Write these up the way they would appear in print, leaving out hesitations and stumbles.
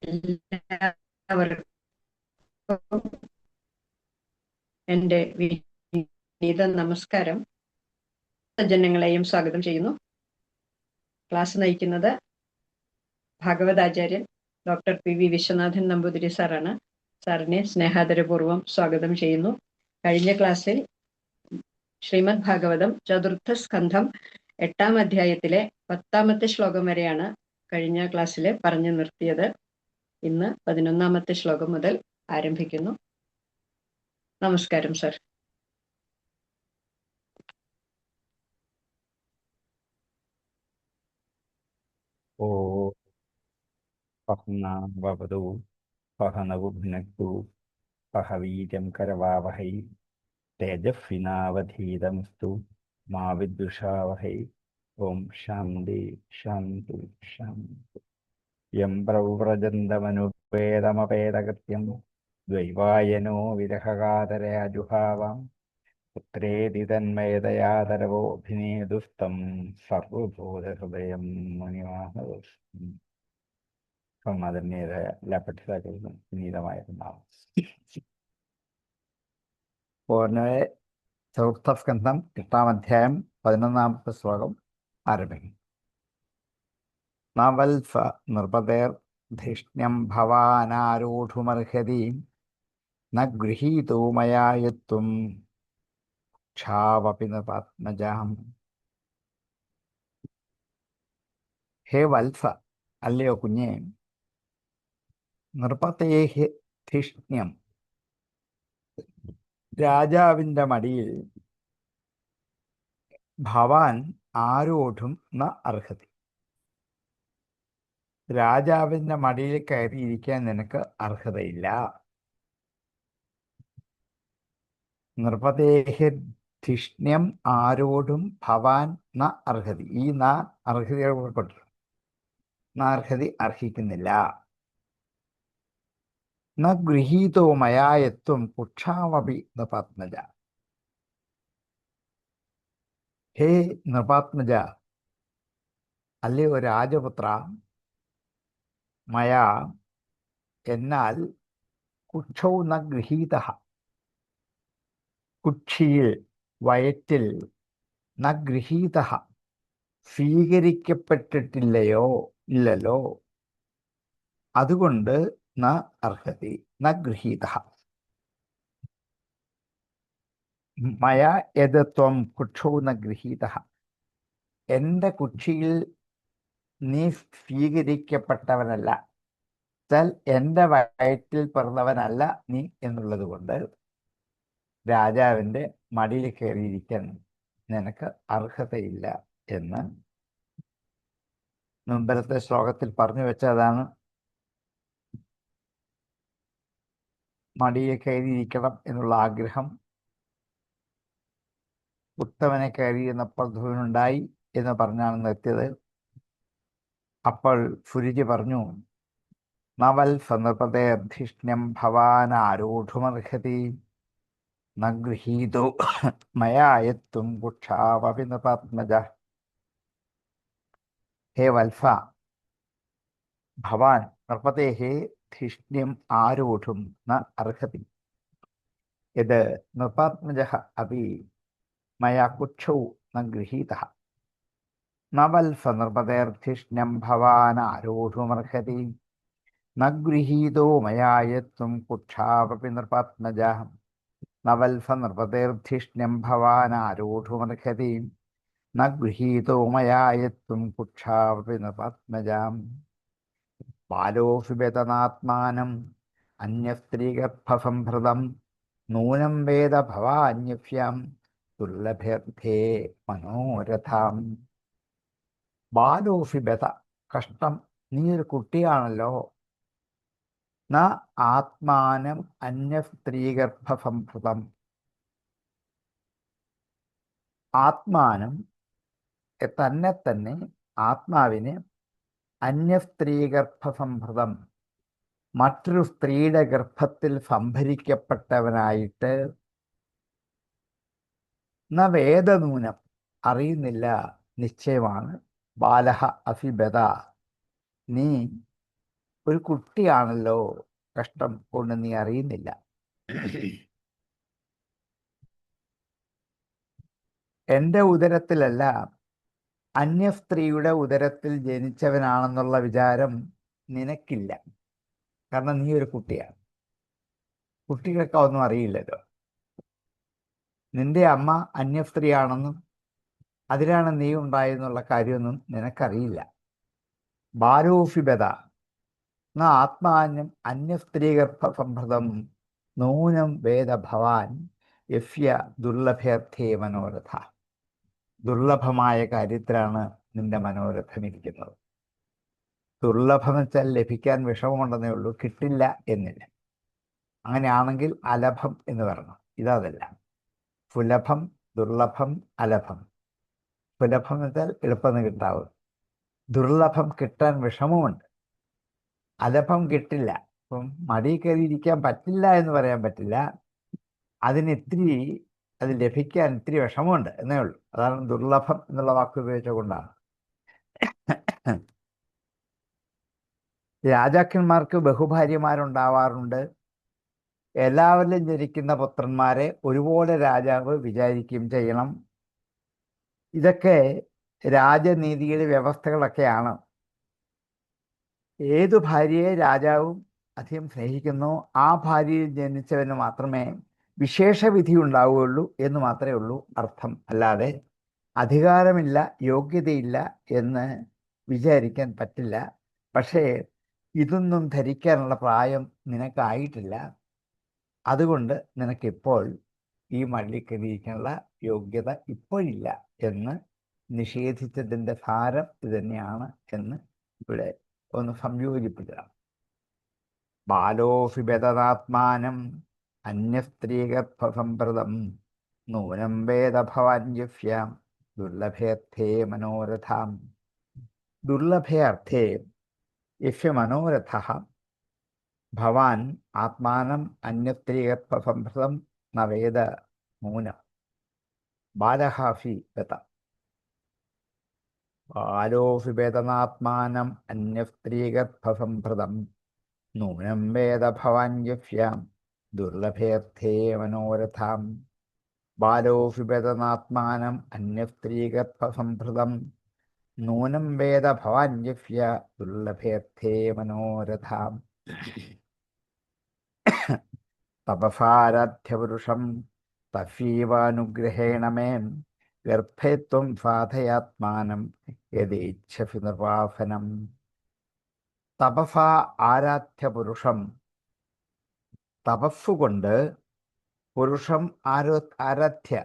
എല്ലാവർക്കും എൻ്റെ വിനീത നമസ്കാരം. സജ്ജനങ്ങളെയും സ്വാഗതം ചെയ്യുന്നു. ക്ലാസ് നയിക്കുന്നത് ഭാഗവതാചാര്യൻ ഡോക്ടർ PV വിശ്വനാഥൻ നമ്പൂതിരി സാറാണ്. സാറിനെ സ്നേഹാദരപൂർവ്വം സ്വാഗതം ചെയ്യുന്നു. കഴിഞ്ഞ ക്ലാസ്സിൽ ശ്രീമദ് ഭാഗവതം ചതുർത്ഥ സ്കന്ധം 8-ാം അധ്യായത്തിലെ 10-ാമത്തെ ശ്ലോകം വരെയാണ് കഴിഞ്ഞ ക്ലാസ്സിൽ പറഞ്ഞു നിർത്തിയത്. ഇന്ന് 11-ാമത്തെ ശ്ലോകം മുതൽ ആരംഭിക്കുന്നു. നമസ്കാരം സർ. ഓ പഹ്നാവവതു പഹനവു ഭുനക്തു പഹവീര്യം കരവാവഹൈ തേജസ്വിനാവധീതമസ്തു മാ വിദ്വിഷാവഹൈ. ഓം ശാന്തി ശാന്തി ശാന്തി. യം പ്രവ്രജന്തമനുപേതമപേതകൃത്യം ദ്വൈവായനോ വിരഹകാതരയാജുഹാവാം പുത്രേതി തന്മയതയാതരവോഭിനേദുസ്തം സർവബോധഹൃദയം മുനിവാഹദോസ്മി. ആദരണീയരായ എല്ലാ പഠിതാക്കൾക്കും വിനീതമായ നാമം. പൂർണ്ണയെ ചതുർത്ഥ സ്കന്ധം 8-ാം അധ്യായം 11-ാമത്തെ ശ്ലോകം ആരംഭിക്കും. നവൽഫ നൃപതേർ ധിഷ്ണ്യം ഭവാനാരൂഢുമർഹതി ന ഗൃഹീതോ മയാ യത്വം ക്ഷാവപി നൃപാത്മജാം. ഹേ വത്സ, അല്ലയോ കുഞ്ഞേ, നൃപതേഹി ധിഷ്ണ്യം, രാജാവിൻ്റെ മടിയിൽ ഭവാൻ ആരോഢും ന അർഹതി. രാജാവിൻ്റെ മടിയിൽ കയറിയിരിക്കാൻ നിനക്ക് അർഹതയില്ല. നൃപതേഹി ധിഷ്ണ്യം ആരോഢും ഭവാൻ ന അർഹതി. ഈ ന അർഹതയോട് അർഹതി അർഹിക്കുന്നില്ല. ന ഗൃഹീതോ മയായത്വം കുക്ഷാവപി നൃപാത്മജ. ഹേ നൃപാത്മജ, അല്ലയോ രാജപുത്ര, മയാ, എന്നാൽ, കുക്ഷൗ ന ഗൃഹീത, കുക്ഷിയിൽ വയറ്റിൽ, ന ഗൃഹീത, സ്വീകരിക്കപ്പെട്ടിട്ടില്ലയോ, ഇല്ലല്ലോ. അതുകൊണ്ട് ന അർഹതി, ന ഗൃഹീത. മയാ യദ് ത്വം കുക്ഷൗ ന ഗൃഹീത, എൻ്റെ കുക്ഷിയിൽ നീ സ്വീകരിക്കപ്പെട്ടവനല്ല, ചൽ എൻ്റെ വയറ്റിൽ പിറന്നവനല്ല നീ എന്നുള്ളത് കൊണ്ട് രാജാവിൻ്റെ മടിയിൽ കയറിയിരിക്കാൻ നിനക്ക് അർഹതയില്ല എന്ന് മുമ്പത്തെ ശ്ലോകത്തിൽ പറഞ്ഞു വെച്ചതാണ്. മടിയിൽ കയറിയിരിക്കണം എന്നുള്ള ആഗ്രഹം ഉത്തമനെ കയറിയിരുന്നപ്പോൾ ധ്രുവനുണ്ടായി എന്ന് പറഞ്ഞാണ് നിർത്തിയത്. അപ്പോൾ സുരുചി പറഞ്ഞു, നവൽ സന്ദർഭതേർധിഷ്ണ്യം ഭവാനാരൂഢുമർഹതി ന ഗൃഹീതോ മയായത്വം കുക്ഷാവപി നൃപാത്മജ. ഹേ വത്സ, ഭവാൻ നൃപതേഹേ ധിഷ്ണ്യം ആരൂഢും ന അർഹതി യത് നൃപാത്മജഃ അപി മയാ കുക്ഷൗ ന ഗൃഹീതഃ. നവൽഫ നൃപതേർധിഷ്ണ്യം ഭവാനാരൂഢുമർഹതി ന ഗൃഹീതോ മയായത്വം കുക്ഷാവപി നൃപാത്മജ. നവൽഫ നൃപതേർധിഷ്ണ്യം ഭവാനാരൂഢുമർഹതി ന ഗൃഹീതോ മയായത്വം കുക്ഷാവപി നൃപാത്മജ. ബാലോऽപി വേദനാത്മാനം അന്യസ്ത്രീഗർഭസംഭൃതം നൂനം വേദ ഭവാന്യഭ്യാം ദുർലഭേ മനോരഥാം. ബാലോऽപി ബത, കഷ്ടം, നീ ഒരു കുട്ടിയാണല്ലോ. ന ആത്മാനം അന്യസ്ത്രീഗർഭസംഭൃതം, ആത്മാനം തന്നെ ആത്മാവിനെ അന്യസ്ത്രീഗർഭസംഭൃതം, മറ്റൊരു സ്ത്രീയുടെ ഗർഭത്തിൽ സംഭരിക്കപ്പെട്ടവനായിട്ട്, ന വേദനൂനം, അറിയുന്നില്ല, നിശ്ചയമാണ്, ബാലഹ അഫിബത, നീ ഒരു കുട്ടിയാണല്ലോ, കഷ്ടം കൊണ്ട് നീ അറിയുന്നില്ല. എൻ്റെ ഉദരത്തിലല്ല, അന്യ സ്ത്രീയുടെ ഉദരത്തിൽ ജനിച്ചവനാണെന്നുള്ള വിചാരം നിനക്കില്ല. കാരണം നീ ഒരു കുട്ടിയാണ്. കുട്ടികൾക്ക് ഒന്നും അറിയില്ലല്ലോ. നിന്റെ അമ്മ അന്യ സ്ത്രീയാണെന്നും അതിലാണ് നീ ഉണ്ടായെന്നുള്ള കാര്യമൊന്നും നിനക്കറിയില്ല. ബാലോഫിബത ന ആത്മാനം അന്യസ്ത്രീഗർഭസംഭൃതം നൂനം വേദ ഭവാൻ യഫ്യ ദുർലഭേർത്ഥേ മനോരഥ. ദുർലഭമായ കാര്യത്തിലാണ് നിന്റെ മനോരഥമിരിക്കുന്നത്. ദുർലഭം വെച്ചാൽ ലഭിക്കാൻ വിഷമമുണ്ടെന്നേ ഉള്ളൂ, കിട്ടില്ല എന്നില്ല. അങ്ങനെയാണെങ്കിൽ അലഭം എന്ന് പറയണം. ഇതല്ല. സുലഭം, ദുർലഭം, അലഭം. സുലഭം വെച്ചാൽ എളുപ്പം കിട്ടാവും. ദുർലഭം കിട്ടാൻ വിഷമമുണ്ട്. അലഭം കിട്ടില്ല. അപ്പം മടി കയറിയിരിക്കാൻ പറ്റില്ല എന്ന് പറയാൻ പറ്റില്ല. അതിനിത്തിരി അത് ലഭിക്കാൻ ഇത്തിരി വിഷമമുണ്ട് എന്നേ ഉള്ളൂ. അതാണ് ദുർലഭം എന്നുള്ള വാക്ക് ഉപയോഗിച്ചുകൊണ്ടാണ്. രാജാക്കന്മാർക്ക് ബഹുഭാര്യമാരുണ്ടാവാറുണ്ട്. എല്ലാവരിലും ജനിക്കുന്ന പുത്രന്മാരെ ഒരുപോലെ രാജാവ് വിചാരിക്കുകയും ചെയ്യണം. ഇതൊക്കെ രാജനീതിയുടെ വ്യവസ്ഥകളൊക്കെയാണ്. ഏതു ഭാര്യയെ രാജാവും അധികം സ്നേഹിക്കുന്നു ആ ഭാര്യയിൽ ജനിച്ചവന് മാത്രമേ വിശേഷവിധി ഉണ്ടാവുകയുള്ളൂ എന്ന് മാത്രമേ ഉള്ളൂ അർത്ഥം. അല്ലാതെ അധികാരമില്ല, യോഗ്യതയില്ല എന്ന് വിചാരിക്കാൻ പറ്റില്ല. പക്ഷേ ഇതൊന്നും ധരിക്കാനുള്ള പ്രായം നിനക്കായിട്ടില്ല. അതുകൊണ്ട് നിനക്കിപ്പോൾ ഈ മള്ളിക്കറിയിക്കാനുള്ള യോഗ്യത ഇപ്പോഴില്ല എന്ന് നിഷേധിച്ചതിൻ്റെ സാരം ഇതുതന്നെയാണ് എന്ന് ഇവിടെ ഒന്ന് സംയോജിപ്പിക്കുക. ബാലോഫിബദാത്മാനം അന്യസ്ത്രീഗർഭസംപ്രദം നൂനം വേദഭവാന്യഫ്യാം ദുർലഭേർത്ഥേ മനോരഥാം. ദുർലഭേ അർത്ഥേ യഫ്യ മനോരഥ ഭവാൻ ആത്മാനം അന്യസ്ത്രീഗർഭസംപ്രദം ന വേദ നൂനം. ബാലഹാഫി ബത ബാലോഫിബേദനാത്മാനം അന്യസ്ത്രീഗർഭസംപ്രദം നൂനം വേദ ഭവാന്യഫ്യാം ദുർലഭേർത്ഥേ മനോരഥാം. ബാലോഫിബേദനാത്മാനം അന്യസ്ത്രീഗർഭസംപ്രദം നൂനം വേദ ഭവാന്യഫ്യ ദുർലഭേർത്ഥേ മനോരഥാം. തപസാരാധ്യപുരുഷം തഫീവാനുഗ്രഹേണ മേ ഗർഭേ ത്വം സാധയാത്മാനം യഥേച്ഛസി നിർവാഫനം. തപസാ ആരാധ്യപുരുഷം, തപസ്സുകൊണ്ട് പുരുഷം ആരാധ്യ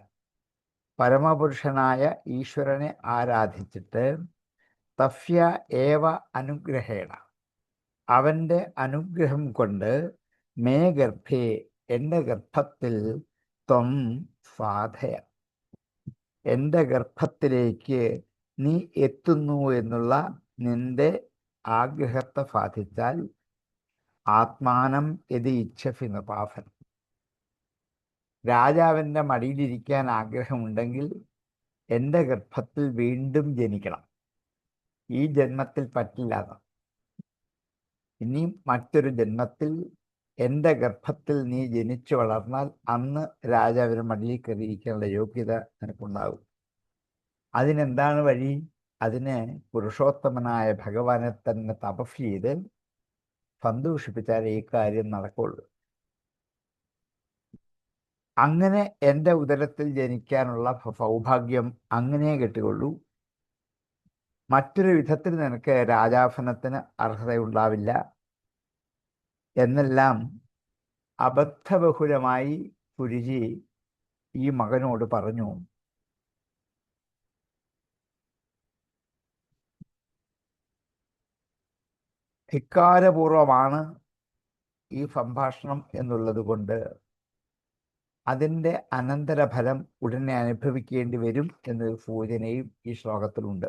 പരമപുരുഷനായ ഈശ്വരനെ ആരാധിച്ചിട്ട് തഫ്യ ഏവ അനുഗ്രഹേണ അവൻ്റെ അനുഗ്രഹം കൊണ്ട് മേ ഗർഭേ എൻ്റെ ഗർഭത്തിൽ ത്വം സാധയ എൻ്റെ ഗർഭത്തിലേക്ക് നീ എത്തുന്നു എന്നുള്ള നിന്റെ ആഗ്രഹത്തെ സാധിച്ചാൽ ആത്മാനം യതി ഇച്ഛസി നിർവാഫൻ. രാജാവിൻ്റെ മടിയിലിരിക്കാൻ ആഗ്രഹമുണ്ടെങ്കിൽ എൻ്റെ ഗർഭത്തിൽ വീണ്ടും ജനിക്കണം. ഈ ജന്മത്തിൽ പറ്റില്ലാതെ ഇനിയും മറ്റൊരു ജന്മത്തിൽ എൻ്റെ ഗർഭത്തിൽ നീ ജനിച്ചു വളർന്നാൽ അന്ന് രാജാവിന് മടിയിൽ കയറിയിരിക്കാനുള്ള യോഗ്യത നിനക്കുണ്ടാകും. അതിനെന്താണ് വഴി? അതിന് പുരുഷോത്തമനായ ഭഗവാനെ തന്നെ തപസ് ചെയ്ത് സന്തോഷിപ്പിച്ചാൽ ഈ കാര്യം നടക്കുള്ളൂ. അങ്ങനെ എൻ്റെ ഉദരത്തിൽ ജനിക്കാനുള്ള സൗഭാഗ്യം അങ്ങനെ കിട്ടുകയുള്ളൂ. മറ്റൊരു വിധത്തിൽ നിനക്ക് രാജാസനത്തിന് അർഹതയുണ്ടാവില്ല എന്നെല്ലാം അബദ്ധബഹുലമായി കുരുജി ഈ മകനോട് പറഞ്ഞു. ധിക്കാരപൂർവമാണ് ഈ സംഭാഷണം എന്നുള്ളത് കൊണ്ട് അതിൻ്റെ അനന്തരഫലം ഉടനെ അനുഭവിക്കേണ്ടി വരും എന്നൊരു സൂചനയും ഈ ശ്ലോകത്തിലുണ്ട്.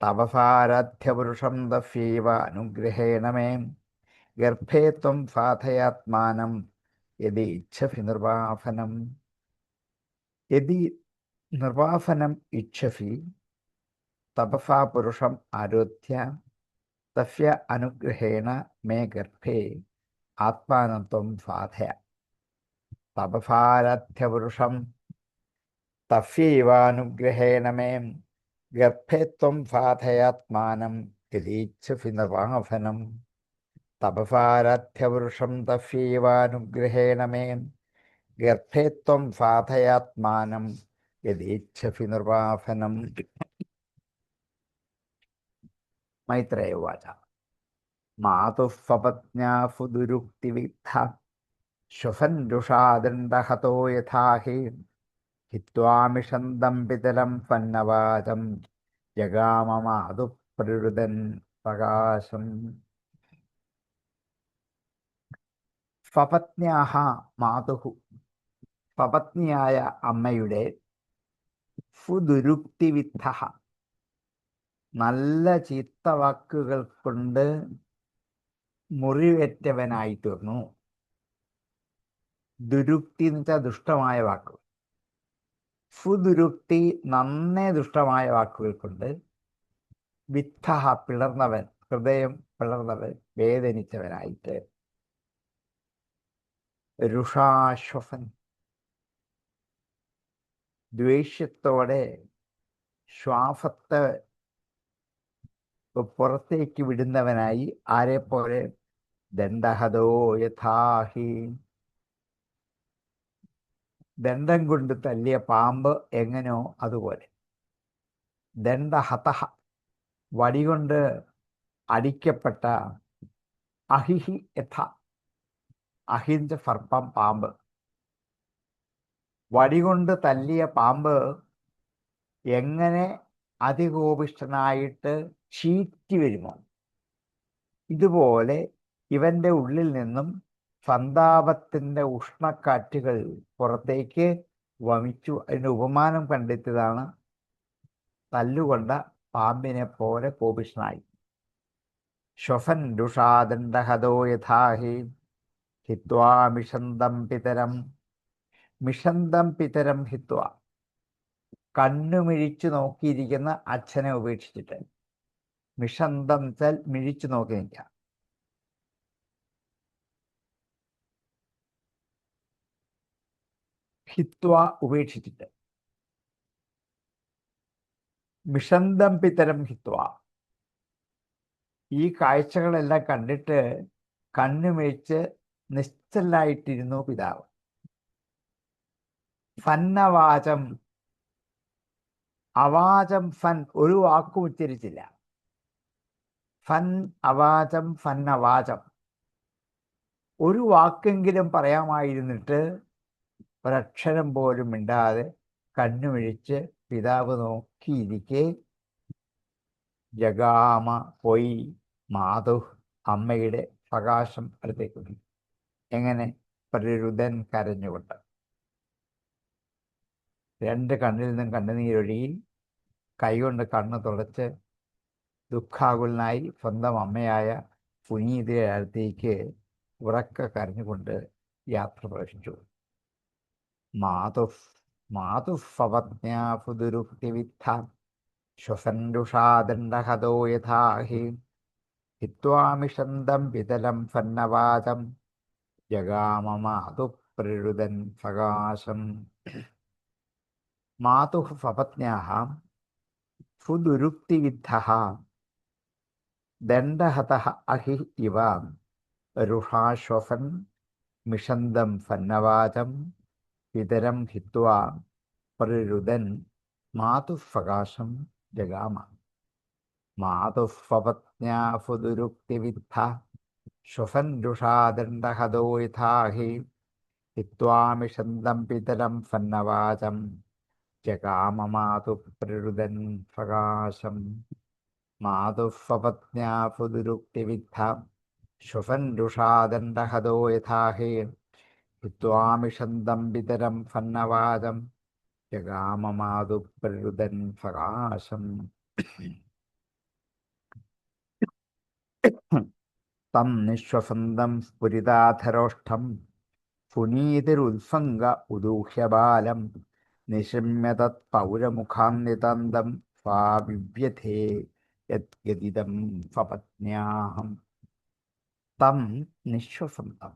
തപസാരാധ്യപുരുഷം തഫ്യൈവ അനുഗ്രഹേണ മേ ഗർഭേ ത്വം സാധയാത്മാനം യദി ഇച്ഛസി നിർവാഫനം. യദി നിർവാഫനം ഇച്ഛസി തപസാ പുരുഷം ആരോധ്യ തസ്യ അനുഗ്രഹേണ മേ ഗർഭേ ആത്മാനം ത്വം സാധയ തപസാരാധ്യപുരുഷം തസ്യൈവാനുഗ്രഹേണ മേ ഗർഭേ ത്വം സാധയാത്മാനം യഥേച്ഛസി നിർവാഫനം തപസാരാധ്യപുരുഷം തസ്യൈവാനുഗ്രഹേണ മേ ഗർഭേ ത്വം സാധയാത്മാനം യഥേച്ഛസി നിർവാഫനം. മൈത്രേയ ഉവാച. മാതുഃ സ്വപത്ന്യാസു ദുരുക്തിവിദ്ധ ശ്വസൻരുഷാദണ്ഡഹതോ യഥാ ഹി ഹിത്വാമിഷന്തം പിതരം പന്നവാചം ജഗാമ മാതുഃ പ്രരുദൻ പ്രകാശം. സ്വപത്ന്യാഹ മാതുഃ, സ്വപത്നിയായ അമ്മയുടെ സുദുരുക്തിവിദ്ധ, നല്ല ചീത്ത വാക്കുകൾ കൊണ്ട് മുറിവേറ്റവനായി തീർന്നു. ദുരുക്തി എന്ന് വെച്ചാൽ ദുഷ്ടമായ വാക്കുകൾ. സുദുരുക്തി നന്നേ ദുഷ്ടമായ വാക്കുകൾ കൊണ്ട് വിദ്ധ പിളർന്നവൻ, ഹൃദയം പിളർന്നവൻ, വേദനിച്ചവനായിട്ട്. രുഷാശ്വസൻ, ദ്വേഷ്യത്തോടെ ശ്വാസത്തെ പുറത്തേക്ക് വിടുന്നവനായി. ആരെ പോലെ? ദണ്ഡഹതോ യഥാഹി, ദണ്ഡം കൊണ്ട് തല്ലിയ പാമ്പ് എങ്ങനെയോ അതുപോലെ. ദണ്ഡഹത, വടികൊണ്ട് അടിക്കപ്പെട്ട. അഹിഹി യഥ, അഹിഞ്ച സർപ്പം, പാമ്പ്. വടികൊണ്ട് തല്ലിയ പാമ്പ് എങ്ങനെ അതികോപിഷ്ഠനായിട്ട് ചീറ്റി വരുമോ, ഇതുപോലെ ഇവന്റെ ഉള്ളിൽ നിന്നും സന്താപത്തിന്റെ ഉഷ്ണക്കാറ്റുകൾ പുറത്തേക്ക് വമിച്ചു. അതിന് ഉപമാനം കണ്ടെത്തിയതാണ് തല്ലുകൊണ്ട പാമ്പിനെ പോലെ കോപിഷ്ഠനായി. ശ്വസൻ രുഷാദണ്ഡഹതോ യഥാഹി ഹിത്വാ മിഷന്തം പിതരം. മിഷന്തം പിതരം ഹിത്വ, കണ്ണുമിഴിച്ചു നോക്കിയിരിക്കുന്ന അച്ഛനെ ഉപേക്ഷിച്ചിട്ട്. മിഷന്തം വെച്ചാൽ മിഴിച്ചു നോക്കി നിൽക്കുക. ഹിത്വ, ഉപേക്ഷിച്ചിട്ട്. മിഷന്തം പിതരം ഹിത്വ, ഈ കാഴ്ചകളെല്ലാം കണ്ടിട്ട് കണ്ണുമിഴിച്ച് നിശ്ചലായിട്ടിരുന്നു പിതാവ്. ഫന്നവാചം, അവാചം ഫൻ, ഒരു വാക്കും ഉച്ചരിച്ചില്ല. ഫൻ അവാചം ഫന്നവാചം, ഒരു വാക്കെങ്കിലും പറയാമായിരുന്നിട്ട് ഒരക്ഷരം പോലും മിണ്ടാതെ കണ്ണുമിഴിച്ച് പിതാവ് നോക്കിയിരിക്കെ ജഗാമ, പോയി, മാതു, അമ്മയുടെ പ്രകാശം അടുത്തേക്ക് വന്നു. എങ്ങനെ? പ്രരുദൻ, കരഞ്ഞുകൊണ്ട്. രണ്ട് കണ്ണിൽ നിന്നും കണ്ണുനീരൊഴുകി കൈകൊണ്ട് കണ്ണ് തുടച്ച് ദുഃഖാകുലനായി സ്വന്തം അമ്മയായ പുനീതയുടെ അടുത്തേക്ക് ഉറക്കെ കരഞ്ഞുകൊണ്ട് യാത്ര പ്രവേശിച്ചു. മാതുഃപത്ന്യാസുദുരുക്തിവിദ്ധ ശ്വസൻരുഷാദണ്ഡഹതോ യഥാഹി ഹിത്വാമിഷന്തം പിതരം ഫന്നവാചം ജഗാമ മാതുഃ പ്രരുദൻ പ്രകാശം. മാതുഃ സ്വപത്ന്യാഃ സുദുരുക്തിവിദ്ധഃ ദണ്ഡഹതഃ അഹി ഇവ രുഷാശ്വസൻ മിഷന്തം ഫന്നവാചം പിതരം ഹിത്വാ പ്രരുദൻ മാതുഃ പ്രകാശം ജഗാമ. മാതുഃ സ്വപത്ന്യാഃ സുദുരുക്തിവിദ്ധ ശ്വസൻ രുഷാദണ്ഡഹതോ യഥാഹി ഹിത്വാമിഷന്തം പിതരം ഫന്നവാചം ജഗാമ മാതുഃ പ്രരുദൻ പ്രകാശം. മാതുഃ സ്വപത്ന്യാഃ സുദുരുക്തിവിദ്ധ ശ്വസൻ രുഷാദണ്ഡഹതോ യഥാഹി ഹിത്വാമിഷന്തം പിതരം ഫന്നവാചം ജഗാമ മാതുഃ പ്രരുദൻ പ്രകാശം. തം നിശ്വസന്തം സ്ഫുരിതാധരോഷ്ഠം പുനീതിരുത്സംഗ ഉദൂഹ്യബാലം നിശമ്യ തത്പൗരമുഖാന്വിതന്തം സ്വാവിവ്യഥേ യദ്ഗതിതം സ്വപത്ന്യാഹം തം നിശ്വസന്തം.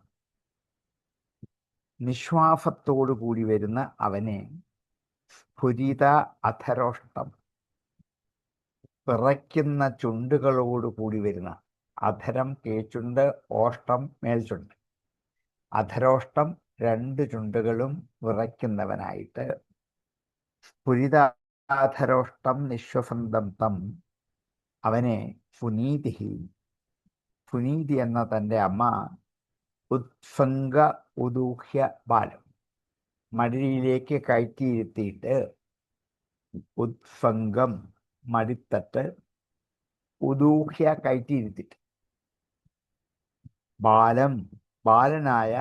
നിശ്വാസത്തോടു കൂടി വരുന്ന അവനെ സ്ഫുരിത അധരോഷ്ടം, പിറയ്ക്കുന്ന ചുണ്ടുകളോട് കൂടി വരുന്ന, അധരം കീഴ്ചുണ്ട്, ഓഷ്ടം മേൽചുണ്ട്, അധരോഷ്ടം രണ്ട് ചുണ്ടുകളും വിറയ്ക്കുന്നവനായിട്ട് സ്ഫുരിതാധരോഷ്ടം നിശ്വസന്തം തം അവനെ പുനീതി, പുനീതി എന്ന തൻ്റെ അമ്മ ഉത്സംഗ ഉദൂഹ്യ ബാലം മടിയിലേക്ക് കയറ്റിയിരുത്തിയിട്ട്, ഉത്സംഗം മടിത്തട്ട്, ഉദൂഹ്യ കയറ്റിയിരുത്തിട്ട്, ബാലം ബാലനായ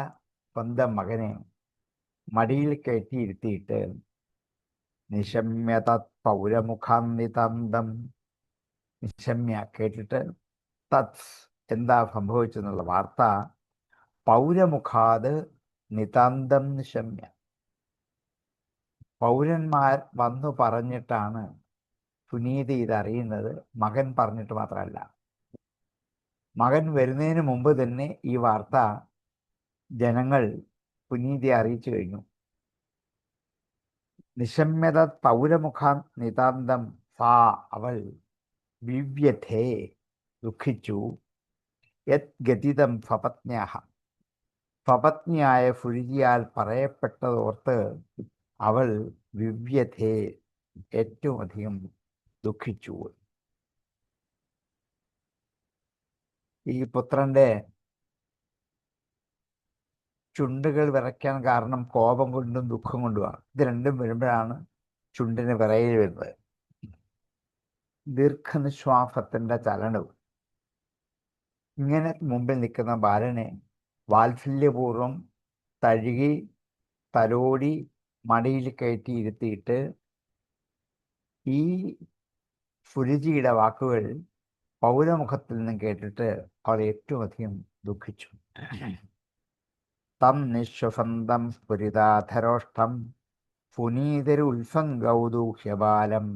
സ്വന്തം മകനെ മടിയിൽ കയറ്റിയിരുത്തിയിട്ട് നിശമ്യ തത് പൗരമുഖാന്വിതന്തം, നിശമ്യ കേട്ടിട്ട്, തത് എന്താ സംഭവിച്ചെന്നുള്ള വാർത്ത, പൗരമുഖാത് നിതാന്തം നിശമ്യ, പൗരന്മാർ വന്നു പറഞ്ഞിട്ടാണ് സുനീതി ഇതറിയുന്നത്. മകൻ പറഞ്ഞിട്ട് മാത്രമല്ല, മകൻ വരുന്നതിന് മുമ്പ് തന്നെ ഈ വാർത്ത ജനങ്ങൾ പുനീതിയെ അറിയിച്ചു കഴിഞ്ഞു. നിശമ്യത പൗരമുഖാൻ നിതാന്തം സാ അവൾ വിവ്യഥേ ദുഃഖിച്ചു, യത് ഗതിതം സ്വപത്ന്യാഹ സ്വപത്നിയായ ഫുരിജിയാൽ പറയപ്പെട്ടതോർത്ത് അവൾ വിവ്യഥേ ഏറ്റവും അധികം ദുഃഖിച്ചു. ഈ പുത്രന്റെ ചുണ്ടുകൾ വിറയ്ക്കാൻ കാരണം കോപം കൊണ്ടും ദുഃഖം കൊണ്ടുമാണ്. ഇത് രണ്ടും വരുമ്പോഴാണ് ചുണ്ടിന് വിറയിൽ വരുന്നത്. ദീർഘനിശ്വാസത്തിന്റെ ചലനവും. ഇങ്ങനെ മുമ്പിൽ നിൽക്കുന്ന ബാലനെ വാത്സല്യപൂർവം തഴുകി തലോടി മടിയിൽ കയറ്റി ഇരുത്തിയിട്ട് ഈ ഫുരിജിയുടെ വാക്കുകൾ പൗരമുഖത്തിൽ നിന്നും കേട്ടിട്ട് അവൾ ഏറ്റവും അധികം ദുഃഖിച്ചു. തം നിശ്വസന്തം സ്ഫുരിതാധരോഷ്ടം പുനീതരുത്സംഗൗദൂഹ്യബാലം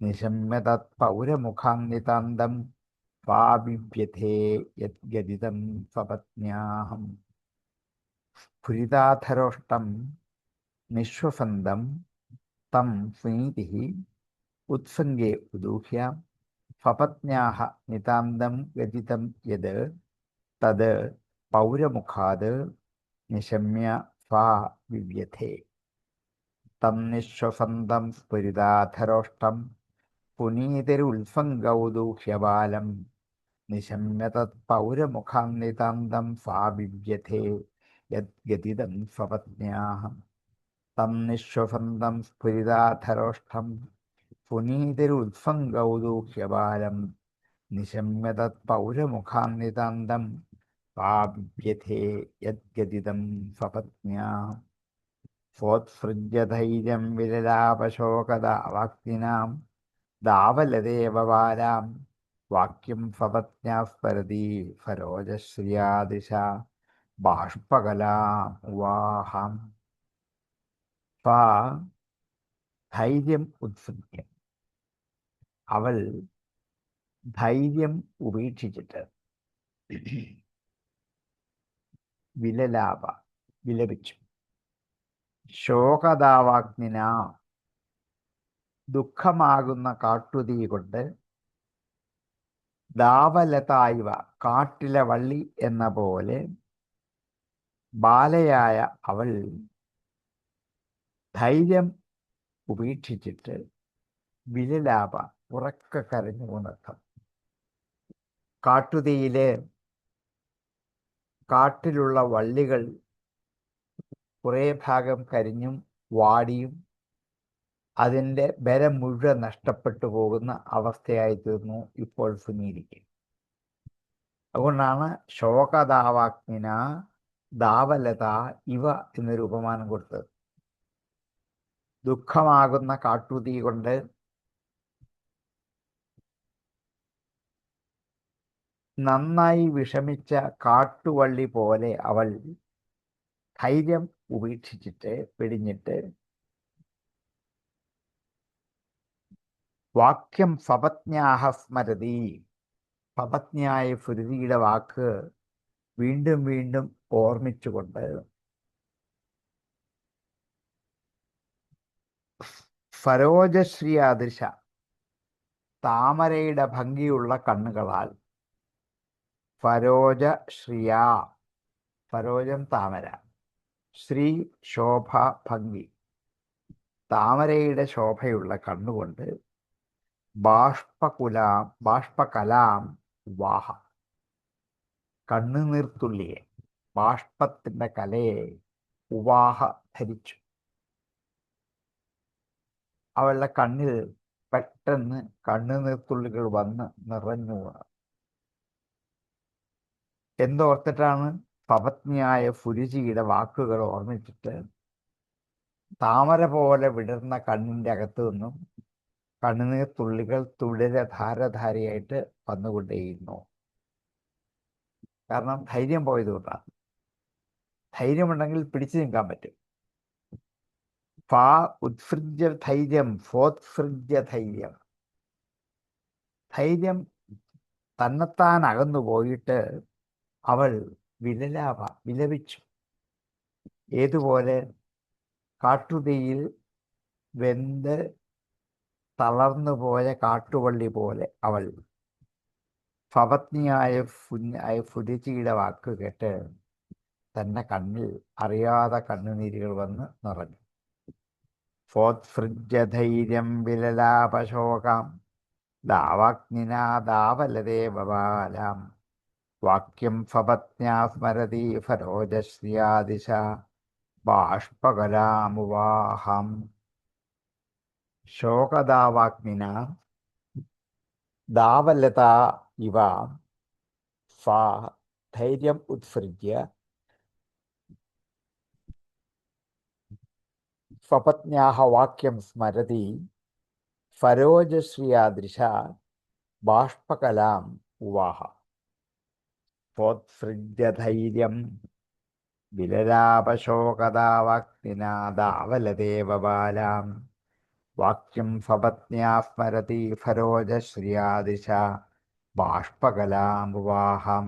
നിശമ്യതത് പൗരമുഖാന്വിതാന്തം സ്വാഭിവ്യഥേ യദ്ഗതിതം സ്വപത്ന്യാഹം. സ്ഫുരിതാധരോഷ്ടം നിശ്വസന്തം തം സുനീതി ഉത്സംഗേ ഉദൂഹ്യ സ്വപത്ന്യാഹ നിതാന്തം ഗതിതം യത് തത് പൗരമുഖാത് നിശമ്യ സ്വാ വിവ്യഥേ. തം നിശ്വസന്തം സ്ഫുരിതാധരോഷ്ടം പുനീതരുത്സംഗൗദൂഹ്യബാലം നിശമ്യ തത് പൗരമുഖാന്വിതാന്തം സ്വാ വിവ്യഥേ യദ്ഗതിതം സ്വപത്ന്യാഹം. തം നിശ്വസന്തം സ്ഫുരിതാധരോഷ്ടം പുനീതരുത്സംഗൗദൂഹ്യബാലം നിശമ്യ തത് പൗരമുഖാന്വിതാന്തം സ്വാഭിവ്യഥേ യദ്ഗതിതം സ്വപത്ന്യാഹം. സ്വോത്സൃജ്യ ധൈര്യം വിലലാപശോകദാവാക്തിനാം ദാവലദേവ ബാലാം വാക്യം സ്വപത്ന്യാസ്മരതി സരോജശ്രിയാദിശ ബാഷ്പകലാം ഉവാഹാം. ധൈര്യം ഉത്സൃജ്യ, അവൾ ധൈര്യം ഉപേക്ഷിച്ചിട്ട് വിലലാപ വിലപിച്ചു. ശോകദാവാഗ്നിന, ദുഃഖമാകുന്ന കാട്ടുതീ കൊണ്ട്, ദാവലതായിവ, കാട്ടിലെ വള്ളി എന്ന പോലെ, ബാലയായ അവൾ ധൈര്യം ഉപേക്ഷിച്ചിട്ട് വിലലാപ ഉറക്കെ കരഞ്ഞു എന്നർത്ഥം. കാട്ടുതീയില് കാട്ടിലുള്ള വള്ളികൾ കുറേ ഭാഗം കരിഞ്ഞും വാടിയും അതിൻ്റെ ബലം മുഴുവൻ നഷ്ടപ്പെട്ടു പോകുന്ന അവസ്ഥയായി തീർന്നു ഇപ്പോൾ സുനീതിക്ക്. അതുകൊണ്ടാണ് ശോകദാവാഗ്നിന ദാവലത ഇവ എന്നൊരു ഉപമാനം കൊടുത്തത്. ദുഃഖമാകുന്ന കാട്ടുതീ കൊണ്ട് നന്നായി വിഷമിച്ച കാട്ടുവള്ളി പോലെ അവൾ ധൈര്യം ഉപേക്ഷിച്ചിട്ട് പിടിഞ്ഞിട്ട് വാക്യം ഫപത്ന്യാഹ സ്മരതി. ഫപത്നിയായ ഫുരുതിയുടെ വാക്ക് വീണ്ടും വീണ്ടും ഓർമ്മിച്ചുകൊണ്ട് ഫരോജശ്രീയാദൃശ താമരയുടെ ഭംഗിയുള്ള കണ്ണുകളാൽ, ഫരോജ ശ്രിയ, ഫരോജം താമര, ശ്രീ ശോഭ ഭംഗി, താമരയുടെ ശോഭയുള്ള കണ്ണുകൊണ്ട് ബാഷ്പകലാം വാഹ, കണ്ണുനീർത്തുള്ളിയെ, ബാഷ്പത്തിന്റെ കലയെ ഉവാഹ ധരിച്ചു. അവളുടെ കണ്ണിൽ പെട്ടെന്ന് കണ്ണുനീർത്തുള്ളികൾ വന്ന് നിറഞ്ഞു. എന്തോർത്തിട്ടാണ്? പപത്നിയായ ഫുരുചിയുടെ വാക്കുകൾ ഓർമ്മിച്ചിട്ട് താമര പോലെ വിടർന്ന കണ്ണിൻ്റെ അകത്തു നിന്നും കണ്ണുനീർത്തുള്ളികൾ തുടരെ ധാരധാരയായിട്ട് വന്നുകൊണ്ടേയിരുന്നു. കാരണം ധൈര്യം പോയതുകൊണ്ടാണ്. ധൈര്യമുണ്ടെങ്കിൽ പിടിച്ചു നിൽക്കാൻ പറ്റും. ഫാ ഉത്സൃജ്യ ധൈര്യം, ഫോത്സൃജ്യ ധൈര്യം. ധൈര്യം തന്നെത്താൻ അകന്നു പോയിട്ട് അവൾ വിലപിച്ചു. ഏതുപോലെ? കാട്ടുതീയിൽ വെന്ത് തളർന്നു പോയ കാട്ടുവള്ളി പോലെ അവൾ ഫപത്നിയായ ഫുരുചിയുടെ വാക്ക് കേട്ട് തന്റെ കണ്ണിൽ അറിയാതെ കണ്ണുനീരുകൾ വന്ന് നിറഞ്ഞു. ഫോത്സൃജ്യധൈര്യം വിലലാപശോകാം ദാവാഗ്നിനാ ദാവലദേവബാലാം വാക്യം ഫപത്ന്യാ സ്മരതി ഫരോജശ്രിയാദിശ ബാഷ്പകലാമുവാഹം. ശോകദാവാഗ്നിന ദാവലത ഇവ ഫാ ധൈര്യം ഉത്സൃജ്യ ഫപത്ന്യാഹ വാക്യം സ്മരതി ഫരോജശ്രിയാദൃശ ബാഷ്പകലാം ഉവാഹ. ഫോത്സൃജ്യധൈര്യം വിലലാപശോകദാവാഗ്നിനാ ദാവലദേവബാലാം വാക്യം ഫപത്ന്യാ സ്മരതി ഫരോജശ്രിയാദിശ ബാഷ്പകലാമുവാഹം.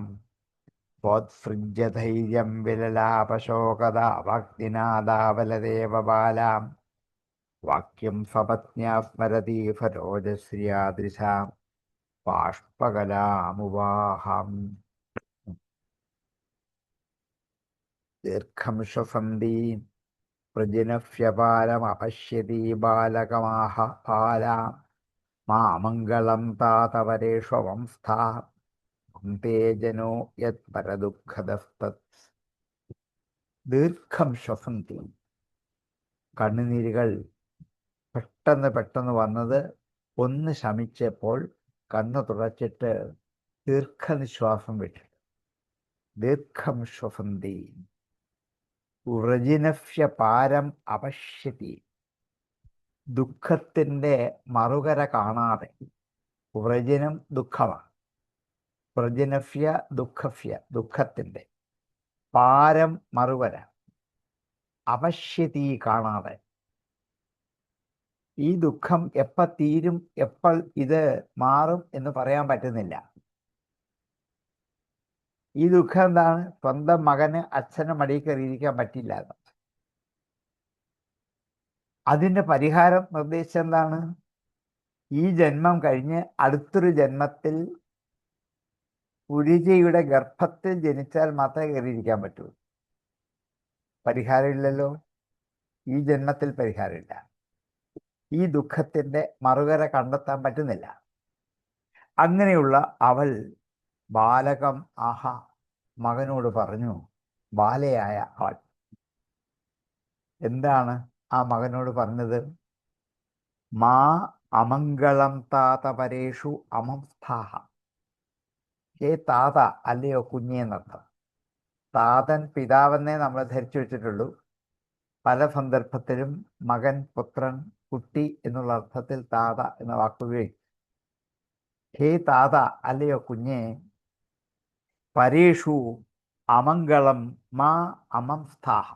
ഫോത്സൃജ്യധൈര്യം വിലലാപശോകദാവാഗ്നിനാ ദാവലദേവബാലാം വാക്യം ഫപത്ന്യാ സ്മരതി ഫരോജശ്രിയാദൃശ ബാഷ്പകലാമുവാഹം. ദീർഘം ശ്വസന്തി പ്രജിനഫ്യപാലമപശ്യതി ബാലകമാഹ ബാലാ മാമംഗളം താതവരേഷ്വംസ്ഥാ ഭുങ്ക്തേ ജനോ യത് പരദുഃഖദസ്തത്. ദീർഘം ശ്വസന്തി. കണ്ണുനീരുകൾ പെട്ടെന്ന് വന്നത് ഒന്ന് ശമിച്ചപ്പോൾ കണ്ണ് തുടച്ചിട്ട് ദീർഘനിശ്വാസം വിട്ടു. ദീർഘം ശ്വസന്തി. വ്രജിനഫ്യ പാരം അപശ്യതി. ദുഃഖത്തിൻ്റെ മറുകര കാണാതെ. വ്രജിനം ദുഃഖമാണ്. വ്രജിനഫ്യ ദുഃഖഫ്യ ദുഃഖത്തിൻ്റെ, പാരം മറുകര, അപശ്യതി കാണാതെ. ഈ ദുഃഖം എപ്പോൾ തീരും, എപ്പോൾ ഇത് മാറും എന്ന് പറയാൻ പറ്റുന്നില്ല. ഈ ദുഃഖം എന്താണ്? സ്വന്തം മകന് അച്ഛന് മടിയിൽ കയറിയിരിക്കാൻ പറ്റില്ല. അതിൻ്റെ പരിഹാരം നിർദ്ദേശിച്ചെന്താണ്? ഈ ജന്മം കഴിഞ്ഞ് അടുത്തൊരു ജന്മത്തിൽ പുരുചയുടെ ഗർഭത്തിൽ ജനിച്ചാൽ മാത്രമേ കയറിയിരിക്കാൻ പറ്റൂ. പരിഹാരമില്ലല്ലോ. ഈ ജന്മത്തിൽ പരിഹാരമില്ല. ഈ ദുഃഖത്തിൻ്റെ മറുകര കണ്ടെത്താൻ പറ്റുന്നില്ല. അങ്ങനെയുള്ള അവൾ ബാലകം ആഹ മകനോട് പറഞ്ഞു. ബാലയായ അവൾ എന്താണ് ആ മകനോട് പറഞ്ഞത്? മാ അമംഗളം താത പരേഷു അമംസ്ഥാഹ. ഹേ താത, അല്ലയോ കുഞ്ഞേന്നർത്ഥം. താതൻ പിതാവെന്നേ നമ്മൾ ധരിച്ചു വെച്ചിട്ടുള്ളൂ. പല സന്ദർഭത്തിലും മകൻ, പുത്രൻ, കുട്ടി എന്നുള്ള അർത്ഥത്തിൽ താത എന്ന വാക്ക് ഉപയോഗിക്കും. ഹേ താത, അല്ലയോ കുഞ്ഞേ, പരേഷു അമംഗളം മാ അമംസ്ഥാഹ.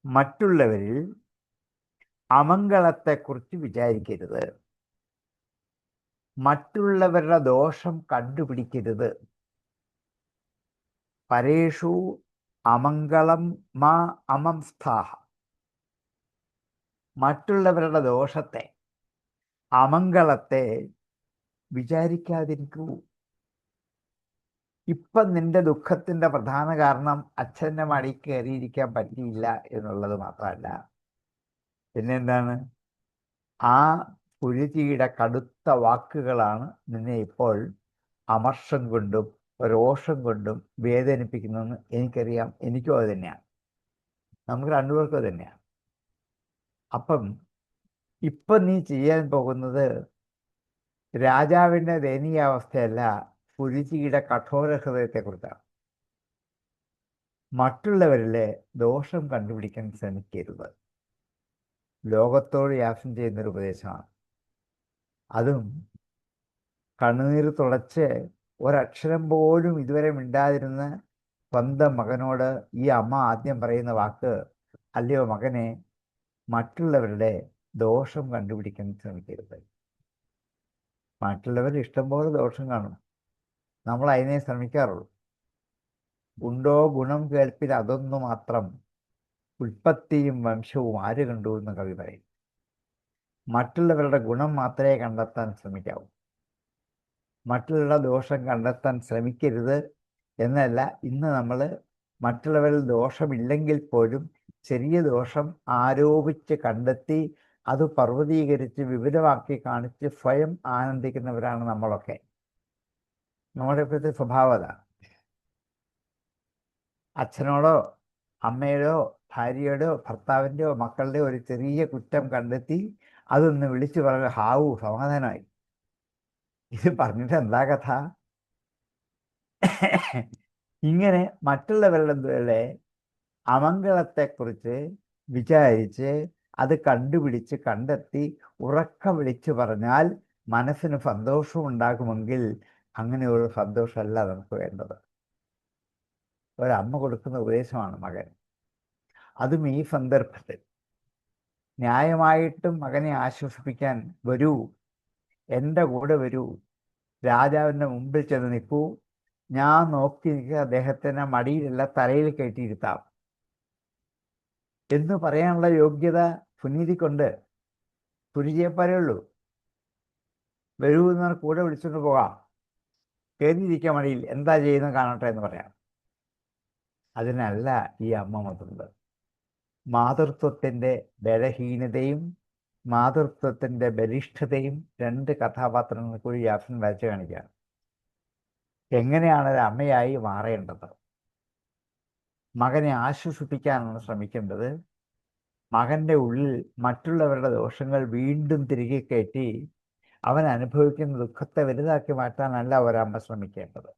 മറ്റുള്ളവരിൽ അമംഗളത്തെക്കുറിച്ച് വിചാരിക്കരുത്. മറ്റുള്ളവരുടെ ദോഷം കണ്ടുപിടിക്കരുത്. പരേഷു അമംഗളം മാ അമംസ്ഥാഹ. മറ്റുള്ളവരുടെ ദോഷത്തെ, അമംഗളത്തെ വിചാരിക്കാതിരിക്കൂ. ഇപ്പം നിന്റെ ദുഃഖത്തിന്റെ പ്രധാന കാരണം അച്ഛൻ്റെ മടി കയറിയിരിക്കാൻ പറ്റിയില്ല എന്നുള്ളത് മാത്രമല്ല, പിന്നെന്താണ്, ആ പുരുതിയുടെ കടുത്ത വാക്കുകളാണ് നിന്നെ ഇപ്പോൾ അമർഷം കൊണ്ടും രോഷം കൊണ്ടും വേദനിപ്പിക്കുന്നതെന്ന് എനിക്കറിയാം. എനിക്കും അത് തന്നെയാണ്. നമുക്ക് രണ്ടുപേർക്കും അത് തന്നെയാണ്. അപ്പം ഇപ്പം നീ ചെയ്യാൻ പോകുന്നത് രാജാവിൻ്റെ ദയനീയാവസ്ഥയല്ല, പുരുതിയുടെ കഠോര ഹൃദയത്തെക്കുറിച്ചാണ്. മറ്റുള്ളവരിലെ ദോഷം കണ്ടുപിടിക്കാൻ ശ്രമിക്കരുത്. ലോകത്തോട് യാസം ചെയ്യുന്നൊരു ഉപദേശമാണ്. അതും കണ്ണുനീർ തുടച്ച് ഒരക്ഷരം പോലും ഇതുവരെ മിണ്ടാതിരുന്ന സ്വന്തം മകനോട് ഈ അമ്മ ആദ്യം പറയുന്ന വാക്ക്, അല്ലയോ മകനെ, മറ്റുള്ളവരുടെ ദോഷം കണ്ടുപിടിക്കാൻ ശ്രമിക്കരുത്. മറ്റുള്ളവർ ഇഷ്ടംപോലെ ദോഷം കാണും, നമ്മൾ അതിനെ ശ്രമിക്കാറുള്ളൂ. ഉണ്ടോ ഗുണം കേൾപ്പിൽ അതൊന്നു മാത്രം, ഉൽപ്പത്തിയും വംശവും ആര് കണ്ടു എന്ന് കവി പറയും. മറ്റുള്ളവരുടെ ഗുണം മാത്രമേ കണ്ടെത്താൻ ശ്രമിക്കാവൂ, മറ്റുള്ളവരുടെ ദോഷം കണ്ടെത്താൻ ശ്രമിക്കരുത് എന്നല്ല. ഇന്ന് നമ്മൾ മറ്റുള്ളവരിൽ ദോഷമില്ലെങ്കിൽ പോലും ചെറിയ ദോഷം ആരോപിച്ച് കണ്ടെത്തി അത് പർവ്വതീകരിച്ച് വിപുലമാക്കി കാണിച്ച് സ്വയം ആനന്ദിക്കുന്നവരാണ് നമ്മളൊക്കെ. നമ്മുടെ ഇപ്പോഴത്തെ സ്വഭാവത, അച്ഛനോടോ അമ്മയോടോ ഭാര്യയോടോ ഭർത്താവിൻ്റെയോ മക്കളുടെയോ ഒരു ചെറിയ കുറ്റം കണ്ടെത്തി അതൊന്ന് വിളിച്ചു പറയുക, ഹാവു സമാധാനമായി. ഇത് പറഞ്ഞിട്ട് എന്താ കഥ? ഇങ്ങനെ മറ്റുള്ളവരുടെ അമംഗളത്തെക്കുറിച്ച് വിചാരിച്ച് അത് കണ്ടുപിടിച്ച് കണ്ടെത്തി ഉറക്കം വിളിച്ചു പറഞ്ഞാൽ മനസ്സിന് സന്തോഷം ഉണ്ടാകുമെങ്കിൽ അങ്ങനെയുള്ള സന്തോഷമല്ല നമുക്ക് വേണ്ടത്. ഒരമ്മ കൊടുക്കുന്ന ഉപദേശമാണ് മകൻ. അതും ഈ സന്ദർഭത്തിൽ ന്യായമായിട്ടും മകനെ ആശ്വസിപ്പിക്കാൻ, വരൂ, എൻ്റെ കൂടെ വരൂ, രാജാവിൻ്റെ മുമ്പിൽ ചെന്ന് നിൽക്കൂ, ഞാൻ നോക്കി നിൽക്കുക, അദ്ദേഹത്തിനെ മടിയിലല്ല തലയിൽ കയറ്റിയിരുത്താം എന്ന് പറയാനുള്ള യോഗ്യത സുനീതിക്കൊണ്ട്. സുനിജിയെ പറയുള്ളൂ, വരൂ എന്നാൽ കൂടെ വിളിച്ചുകൊണ്ട് പോകാം, കയറിയിരിക്കാൻ മടിയിൽ, എന്താ ചെയ്യുന്നത് കാണട്ടെ എന്ന് പറയാം. അതിനല്ല ഈ അമ്മ മതുള്ളത്. മാതൃത്വത്തിൻ്റെ ബലഹീനതയും മാതൃത്വത്തിൻ്റെ ബലിഷ്ഠതയും രണ്ട് കഥാപാത്രങ്ങൾ കൂടി വ്യാസൻ വരച്ച് കാണിക്കുകയാണ്. എങ്ങനെയാണ് ഒരു അമ്മയായി മാറേണ്ടത്? മകനെ ആശ്വസിപ്പിക്കാനാണ് ശ്രമിക്കേണ്ടത്. മകൻ്റെ ഉള്ളിൽ മറ്റുള്ളവരുടെ ദോഷങ്ങൾ വീണ്ടും തിരികെ കയറ്റി അവൻ അനുഭവിക്കുന്ന ദുഃഖത്തെ വലുതാക്കി മാറ്റാനല്ല ഒരമ്മ ശ്രമിക്കേണ്ടത്.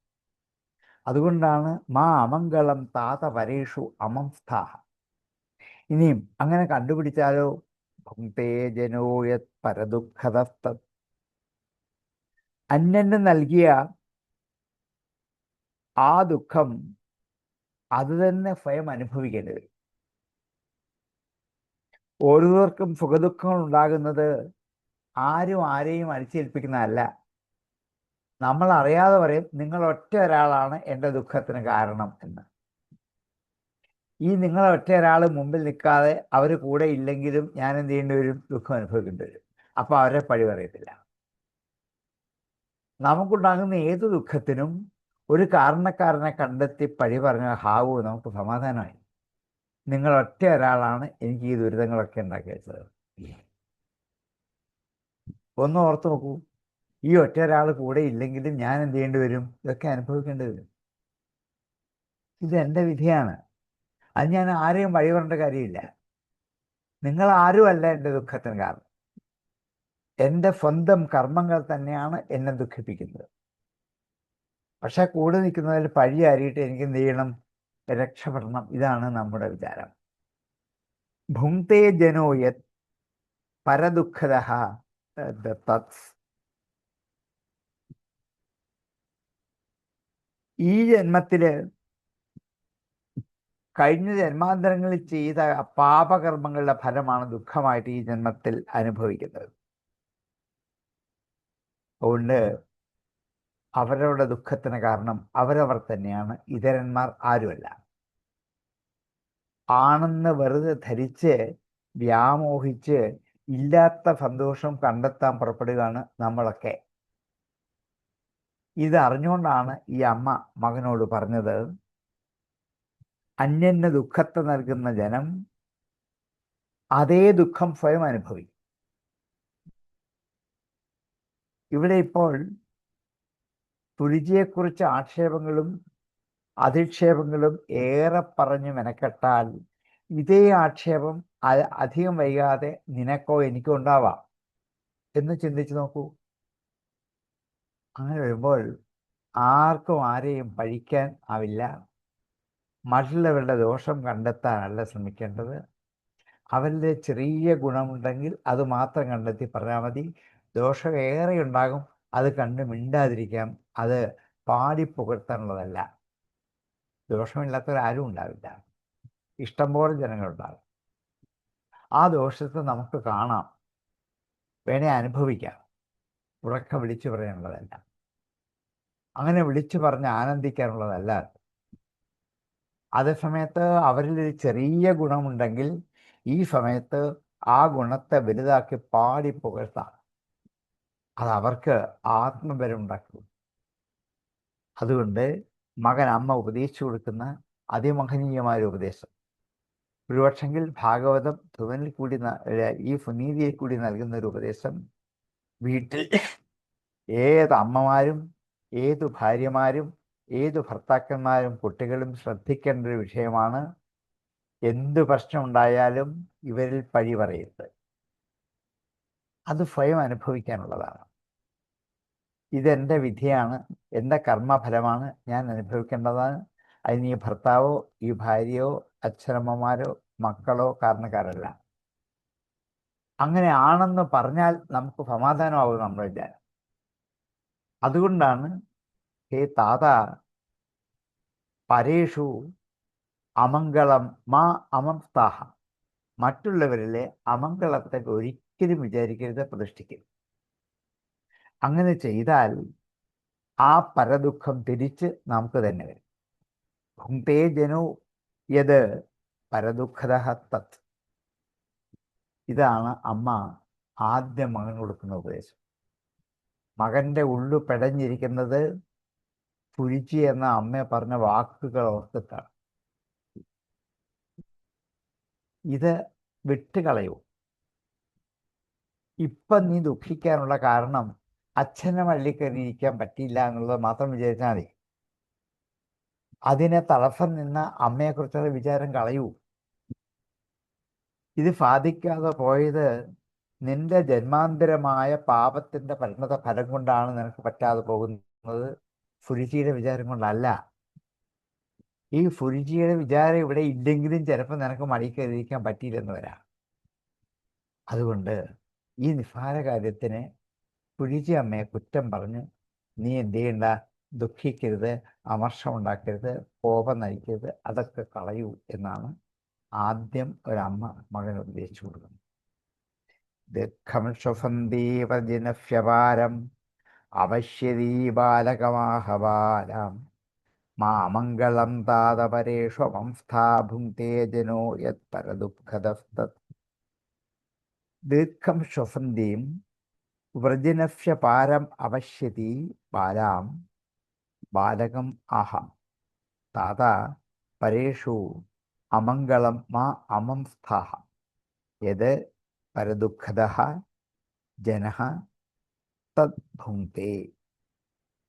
അതുകൊണ്ടാണ് മാ അമംഗളം താത പരേഷു അമംസ്ഥാഹ. ഇനിയും അങ്ങനെ കണ്ടുപിടിച്ചാലോ, ഭുങ്ക്തേ ജനോയത് പരദുഃഖതസ്തത്. അന്യന് നൽകിയ ആ ദുഃഖം അത് തന്നെ സ്വയം അനുഭവിക്കേണ്ടി വരും. ഓരോരുത്തർക്കും സുഖദുഃഖങ്ങൾ ഉണ്ടാകുന്നത് ആരും ആരെയും അടിച്ചേൽപ്പിക്കുന്നതല്ല. നമ്മൾ അറിയാതെ പറയും, നിങ്ങൾ ഒറ്റ ഒരാളാണ് എൻ്റെ ദുഃഖത്തിന് കാരണം എന്ന്. ഈ നിങ്ങൾ ഒറ്റ ഒരാൾ മുമ്പിൽ നിൽക്കാതെ അവർ കൂടെ ഇല്ലെങ്കിലും ഞാൻ എന്ത് ചെയ്യേണ്ടി വരും? ദുഃഖം അനുഭവിക്കേണ്ടി വരും. അപ്പോൾ അവരെ പഴി പറയത്തില്ല. നമുക്കുണ്ടാകുന്ന ഏത് ദുഃഖത്തിനും ഒരു കാരണക്കാരനെ കണ്ടെത്തി പഴി പറഞ്ഞാൽ ഹാവു നമുക്ക് സമാധാനമായി. നിങ്ങൾ ഒറ്റ ഒരാളാണ് എനിക്ക് ഈ ദുരിതങ്ങളൊക്കെ ഉണ്ടാക്കി വെച്ചത്. ഒന്ന് ഓർത്ത് നോക്കൂ, ഈ ഒറ്റ ഒരാൾ കൂടെ ഇല്ലെങ്കിലും ഞാൻ എന്ത് ചെയ്യേണ്ടി വരും? ഇതൊക്കെ അനുഭവിക്കേണ്ടി വരും. ഇത് എൻ്റെ വിധിയാണ്. അത് ഞാൻ ആരെയും വഴി പറഞ്ഞ കാര്യമില്ല. നിങ്ങൾ ആരുമല്ല എൻ്റെ ദുഃഖത്തിന് കാരണം. എൻ്റെ സ്വന്തം കർമ്മങ്ങൾ തന്നെയാണ് എന്നെ ദുഃഖിപ്പിക്കുന്നത്. പക്ഷെ കൂടെ നിൽക്കുന്നതിൽ പഴി അറിയിട്ട് എനിക്ക് എന്ത് ചെയ്യണം? രക്ഷപ്പെടണം. ഇതാണ് നമ്മുടെ വിചാരം. ഭുങ്ക്തേ ജനോയത് പരദുഃഖതഃ തത്. ഈ ജന്മത്തില് കഴിഞ്ഞ ജന്മാന്തരങ്ങളിൽ ചെയ്ത പാപകർമ്മങ്ങളുടെ ഫലമാണ് ദുഃഖമായിട്ട് ഈ ജന്മത്തിൽ അനുഭവിക്കുന്നത്. അതുകൊണ്ട് അവരവരുടെ ദുഃഖത്തിന് കാരണം അവരവർ തന്നെയാണ്, ഇതരന്മാർ ആരുമല്ല. ആണെന്ന് വെറുതെ ധരിച്ച് വ്യാമോഹിച്ച് ഇല്ലാത്ത സന്തോഷം കണ്ടെത്താൻ പുറപ്പെടുകയാണ് നമ്മളൊക്കെ. ഇത് അറിഞ്ഞുകൊണ്ടാണ് ഈ അമ്മ മകനോട് പറഞ്ഞത്, അന്യന് ദുഃഖത്തെ നൽകുന്ന ജനം അതേ ദുഃഖം സ്വയം അനുഭവിക്കും. ഇവിടെ ഇപ്പോൾ തുരിജിയെക്കുറിച്ച് ആക്ഷേപങ്ങളും അധിക്ഷേപങ്ങളും ഏറെ പറഞ്ഞു മെനക്കെട്ടാൽ ഇതേ ആക്ഷേപം അധികം വൈകാതെ നിനക്കോ എനിക്കോ ഉണ്ടാവാം എന്ന് ചിന്തിച്ചു നോക്കൂ. അങ്ങനെ വരുമ്പോൾ ആർക്കും ആരെയും പഴിക്കാൻ ആവില്ല. മറ്റുള്ളവരുടെ ദോഷം കണ്ടെത്താനല്ല ശ്രമിക്കേണ്ടത്. അവരുടെ ചെറിയ ഗുണമുണ്ടെങ്കിൽ അത് മാത്രം കണ്ടെത്തി പറഞ്ഞാൽ മതി. ദോഷം ഏറെ ഉണ്ടാകും, അത് കണ്ട് മിണ്ടാതിരിക്കാം. അത് പാടി പുകഴ്ത്താനുള്ളതല്ല. ദോഷമില്ലാത്തവരാരും ഉണ്ടാവില്ല, ഇഷ്ടംപോലെ ജനങ്ങളുണ്ടാകും. ആ ദോഷത്തെ നമുക്ക് കാണാം, വേണേ അനുഭവിക്കാം, ഉറക്കെ വിളിച്ചു പറയാനുള്ളതല്ല. അങ്ങനെ വിളിച്ചു പറഞ്ഞ് ആനന്ദിക്കാനുള്ളതല്ല. അതേ സമയത്ത് അവരിൽ ഒരു ചെറിയ ഗുണമുണ്ടെങ്കിൽ ഈ സമയത്ത് ആ ഗുണത്തെ വലുതാക്കി പാടി പുകഴ്ത്താം. അത് അവർക്ക് ആത്മബലം ഉണ്ടാക്കും. അതുകൊണ്ട് മകൻ അമ്മ ഉപദേശിച്ചു കൊടുക്കുന്ന അതിമഹനീയമായ ഉപദേശം, ഒരുപക്ഷെങ്കിൽ ഭാഗവതം ധുവനിൽ കൂടി ഈ സുനീതിയിൽ കൂടി നൽകുന്ന ഒരു ഉപദേശം വീട്ടിൽ ഏത് അമ്മമാരും ഏതു ഭാര്യമാരും ഏതു ഭർത്താക്കന്മാരും കുട്ടികളും ശ്രദ്ധിക്കേണ്ട ഒരു വിഷയമാണ്. എന്തു പ്രശ്നമുണ്ടായാലും ഇവരിൽ പഴി പറയരുത്. അത് സ്വയം അനുഭവിക്കാനുള്ളതാണ്. ഇതെൻ്റെ വിധിയാണ്, എൻ്റെ കർമ്മഫലമാണ്, ഞാൻ അനുഭവിക്കേണ്ടതാണ്. അതിന് ഈ ഭർത്താവോ ഈ ഭാര്യയോ അച്ഛനമ്മമാരോ മക്കളോ കാരണക്കാരല്ല. അങ്ങനെ ആണെന്ന് പറഞ്ഞാൽ നമുക്ക് സമാധാനമാവും നമ്മുടെ വിചാരം. അതുകൊണ്ടാണ് ഹേ താത പരേഷു അമംഗളം മാ അമംസ്താഹ, മറ്റുള്ളവരിലെ അമംഗളത്തെ ഒരിക്കലും വിചാരിക്കരുത്, പ്രതിഷ്ഠിക്കരുത്. അങ്ങനെ ചെയ്താൽ ആ പരദുഃഖം തിരിച്ച് നമുക്ക് തന്നെ വരും. ഭുങ്ക്തേ ജനോ യത് പരദുഃഖത തത്. ഇതാണ് അമ്മ ആദ്യം മകൻ കൊടുക്കുന്ന ഉപദേശം. മകൻ്റെ ഉള്ളു പെടഞ്ഞിരിക്കുന്നത് പുഴിച്ചി എന്ന അമ്മ പറഞ്ഞ വാക്കുകൾ ഓർത്തിട്ടാണ്. ഇത് വിട്ടുകളയൂ. ഇപ്പം നീ ദുഃഖിക്കാനുള്ള കാരണം അച്ഛനെ വള്ളിക്കറിയിരിക്കാൻ പറ്റിയില്ല എന്നുള്ളത് മാത്രം വിചാരിച്ചാൽ മതി. അതിനെ തടസ്സം നിന്ന അമ്മയെക്കുറിച്ചുള്ള വിചാരം കളയൂ. ഇത് സാധിക്കാതെ പോയത് നിന്റെ ജന്മാന്തരമായ പാപത്തിൻ്റെ പരിണത ഫലം കൊണ്ടാണ് നിനക്ക് പറ്റാതെ പോകുന്നത്, സുരുചിയുടെ വിചാരം കൊണ്ടല്ല. ഈ സുരുചിയുടെ വിചാരം ഇവിടെ ഇല്ലെങ്കിലും ചിലപ്പോൾ നിനക്ക് മടിക്കറിയിരിക്കാൻ പറ്റിയില്ലെന്ന് വരാം. അതുകൊണ്ട് ഈ നിസ്സാര കാര്യത്തിന് സുരുചി അമ്മയെ കുറ്റം പറഞ്ഞ് നീ എന്ത് ചെയ്യണ്ട, ദുഃഖിക്കരുത്, അമർഷമുണ്ടാക്കരുത്, കോപം നയിക്കരുത്, അതൊക്കെ കളയൂ എന്നാണ് ആദ്യം ഒരമ്മ മകന് ഉപദേശിച്ചു കൊടുക്കുന്നത്. ദീർഘം ശ്വസന്തീവജനഫ്യപാരം അവശ്യതീ ബാലകമാഹബാലാം മാമംഗളം താതപരേഷ്വംസ്ഥാ ഭുങ്ക്തേ ജനോ യത് പരദുഃഖതസ്തത്. ദീർഘം ശ്വസന്തീം വ്രജനഫ്യപാരം അവശ്യതി ബാലാം ബാലകം ആഹ താത പരേഷു അമംഗളം മാ അമംസ്ഥാഹ യത് പരദുഃഖതഃ ജനഃ തദ് ഭുങ്ക്തേ.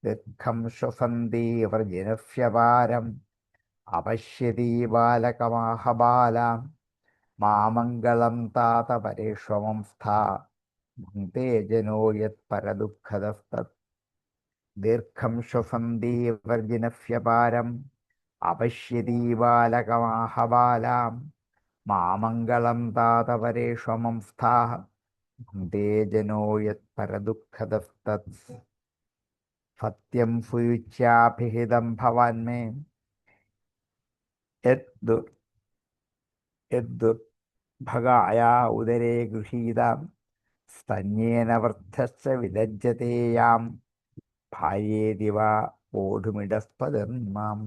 ദീർഘം ശ്വസന്തി വ്രജനഫ്യപാരം അപശ്യതി ബാലകമാഹ ബാലാം മാമംഗളം താത പരേഷ്വംസ്ഥാ ഭുങ്ക്തേ ജനോ യത് പരദുഃഖതസ്തത്. ദീർഘം ശ്വസന്തി വ്രജനഫ്യപാരം അപശ്യതി ബാലകമാഹ ബാലാം മാമംഗളം താത പരേഷ്വംസ്ഥാ ഭുങ്ക്തേ ജനോ യത് പരദുഃഖതസ്തത്. സത്യം സുയുച്യാഭിഹിതം ഭവാൻമേ യദ്ദുർഭഗായ ഉദരേ ഗൃഹീതാം സ്തന്യേന വൃദ്ധശ്ച വിലജ്ജതേ യാം ഭാര്യേതി വാ ഓഢുമിടസ്പതിർമാം.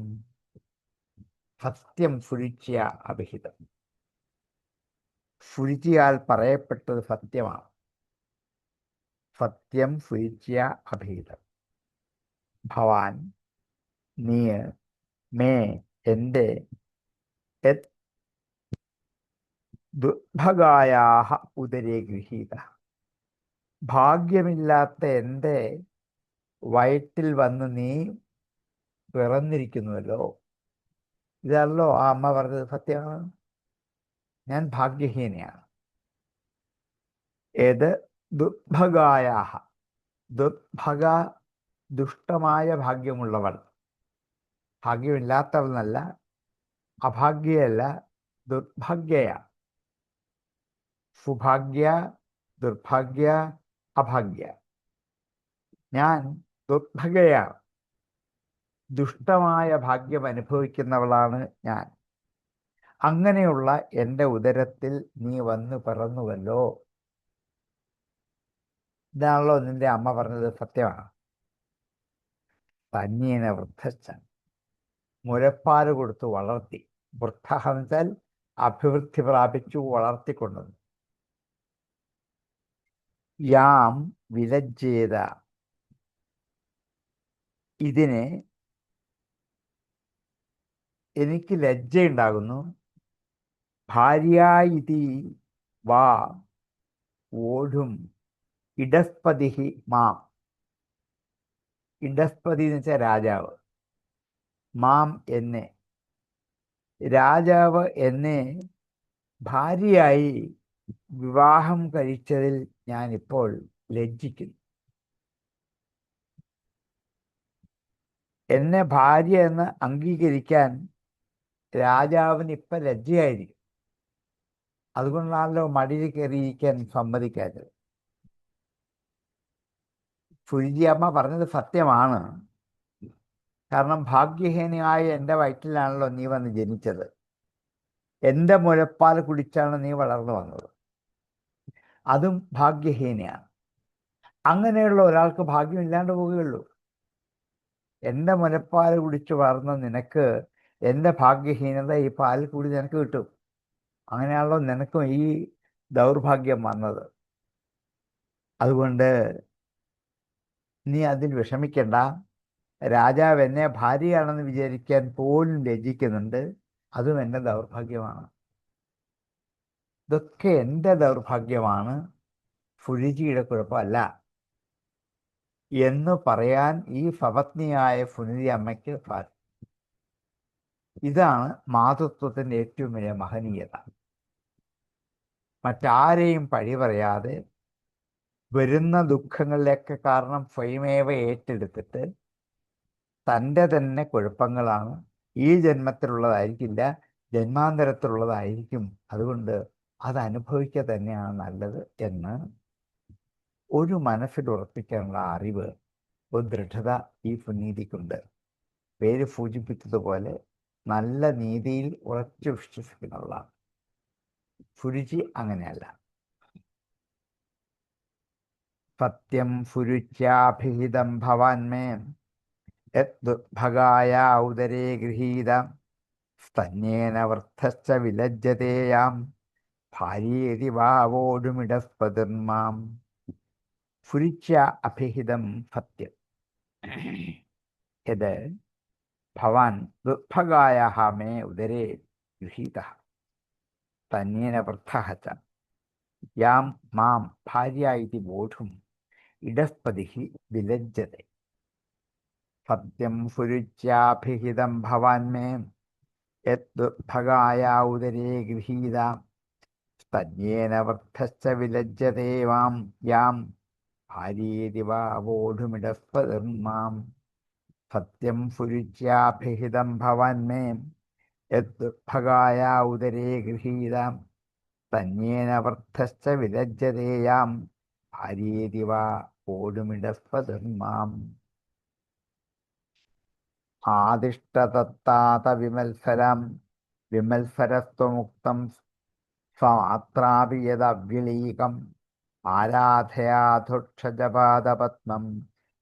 സത്യം സുരുച്യ അഭിഹിതം. സുരുചിയാൽ പറയപ്പെട്ടത് സത്യമാണ്. സത്യം സുരുച്യ അഭിഹിതം. ഭവാൻ, നീ, മേ, എൻ്റെ, യത് ദുർഭഗായാഹ ഉദരേ ഗൃഹീത. ഭാഗ്യമില്ലാത്ത എൻ്റെ വയറ്റിൽ വന്ന് നീ പിറന്നിരിക്കുന്നുവല്ലോ. ഇതല്ലോ ആ അമ്മ പറഞ്ഞത് സത്യമാണ്. ഞാൻ ഭാഗ്യഹീനയാണ്. ഏത് ദുർഭഗായാഹ. ദുർഭഗ, ദുഷ്ടമായ ഭാഗ്യമുള്ളവൾ. ഭാഗ്യമില്ലാത്തവൾ എന്നല്ല, അഭാഗ്യയല്ല, ദുർഭാഗ്യയ. സുഭാഗ്യ, ദുർഭാഗ്യ, അഭാഗ്യ. ഞാൻ ദുർഭഗയാണ്. ദുഷ്ടമായ ഭാഗ്യം അനുഭവിക്കുന്നവളാണ് ഞാൻ. അങ്ങനെയുള്ള എൻ്റെ ഉദരത്തിൽ നീ വന്ന് പിറന്നുവല്ലോ. ഇതാണല്ലോ നിന്റെ അമ്മ പറഞ്ഞത് സത്യമാണ്. തന്യേന വൃദ്ധശ്ച, മുലപ്പാല് കൊടുത്തു വളർത്തി. വൃദ്ധഹംസൽ അഭിവൃദ്ധി പ്രാപിച്ചു, വളർത്തിക്കൊണ്ടു. യാം വിലജ്ജേത, ഇതിനെ എനിക്ക് ലജ്ജയുണ്ടാകുന്നു. ഭാര്യായിതി വാ ഓഢും ഇടസ്പതി മാം. ഇടസ്പതി എന്ന് വെച്ചാൽ രാജാവ്. മാം എന്നെ, രാജാവ് എന്നെ ഭാര്യയായി വിവാഹം കഴിച്ചതിൽ ഞാനിപ്പോൾ ലജ്ജിക്കുന്നു. എന്നെ ഭാര്യ എന്ന് അംഗീകരിക്കാൻ രാജാവിന് ഇപ്പം ലജ്ജയായിരിക്കും. അതുകൊണ്ടാണല്ലോ മടിയിൽ കയറിയിരിക്കാൻ സമ്മതിക്കാത്തത്. സുരുചി അമ്മ പറഞ്ഞത് സത്യമാണ്. കാരണം ഭാഗ്യഹീനയായ എൻ്റെ വയറ്റിലാണല്ലോ നീ വന്ന് ജനിച്ചത്. എൻ്റെ മുലപ്പാൽ കുടിച്ചാണ് നീ വളർന്നു വന്നത്. അതും ഭാഗ്യഹീനയാണ്. അങ്ങനെയുള്ള ഒരാൾക്ക് ഭാഗ്യമില്ലാണ്ട് പോവുകയുള്ളൂ. എൻ്റെ മുലപ്പാൽ കുടിച്ച് വളർന്ന നിനക്ക് എൻ്റെ ഭാഗ്യഹീനത ഈ പാലിൽ കൂടി നിനക്ക് കിട്ടും. അങ്ങനെയാണല്ലോ നിനക്കും ഈ ദൗർഭാഗ്യം വന്നത്. അതുകൊണ്ട് നീ അതിൽ വിഷമിക്കണ്ട. രാജാവ് എന്നെ ഭാര്യയാണെന്ന് വിചാരിക്കാൻ പോലും ലജ്ജിക്കുന്നുണ്ട്. അതും എൻ്റെ ദൗർഭാഗ്യമാണ്. ഇതൊക്കെ എൻ്റെ ദൗർഭാഗ്യമാണ്, സുരുചിയുടെ കുഴപ്പമല്ല എന്ന് പറയാൻ ഈ ഭവത്നിയായ സുനിധി അമ്മയ്ക്ക് സാധിക്കും. ഇതാണ് മാതൃത്വത്തിൻ്റെ ഏറ്റവും വലിയ മഹനീയത. മറ്റാരെയും പഴി പറയാതെ വരുന്ന ദുഃഖങ്ങളിലേക്ക് കാരണം സ്വയമേവ ഏറ്റെടുത്തിട്ട് തൻ്റെ തന്നെ കുഴപ്പങ്ങളാണ്, ഈ ജന്മത്തിലുള്ളതായിരിക്കില്ല, ജന്മാന്തരത്തിലുള്ളതായിരിക്കും, അതുകൊണ്ട് അത് അനുഭവിക്കുക തന്നെയാണ് നല്ലത് എന്ന് ഒരു മനസ്സിൽ ഉറപ്പിക്കാനുള്ള അറിവ്, ഒരു ദൃഢത ഈ സുനീതിക്കുണ്ട്. പേര് സൂചിപ്പിച്ചതുപോലെ നല്ല നീതിയിൽ ഉറച്ചു വിശ്വസിക്കുന്നവളാണ്. സുരുചി അങ്ങനെയല്ല. സത്യം സുരുച്യാഭിഹിതം ഭവാൻമേ യദ്ഭഗായ ഉദരേ ഗൃഹീത സ്തന്യേന വൃദ്ധശ്ച വിലജ്ജതേയാം ഭാര്യേതി വാവോടുമിടസ്പതിർമാം. സുരുച്യ അഭിഹിതം സത്യം യത് ഭവാൻ ദുർഭഗായാ മേ ഉദരേ ഗൃഹീതഃ തന്യേന വൃദ്ധഃ ച യാം മാം ഭാര്യ ഇതി വോഢും ഇടസ്പതി വിലജ്ജത്തെ. സത്യം സുരുച്യാഭിഹിതം ഭവാൻ മേ യദ്ഭഗായ ഉദരേ ഗൃഹീത സ്തന്യേന വൃദ്ധശ്ച വിലജ്ജത്തെ വാം യാം ഭാര്യേതി വാ വോഢുമിടസ്പതിർമാം. സത്യം സുരുച്യാഭിഹിതം ഭവാൻ മേ യദ്ഭഗായ ഉദരേ ഗൃഹീത തന്യേന വൃദ്ധശ്ച വിലജ്ജതേയാം ഭാര്യേതി വാ ഓടുമിടസ്പതിർമാം. ആദിഷ്ടതത്താത വിമത്സരം വിമത്സരസ്ത്വമുക്തം സ്വമാത്രാപി യദവ്യലീകം ആരാധയാധുക്ഷജപാദപത്മം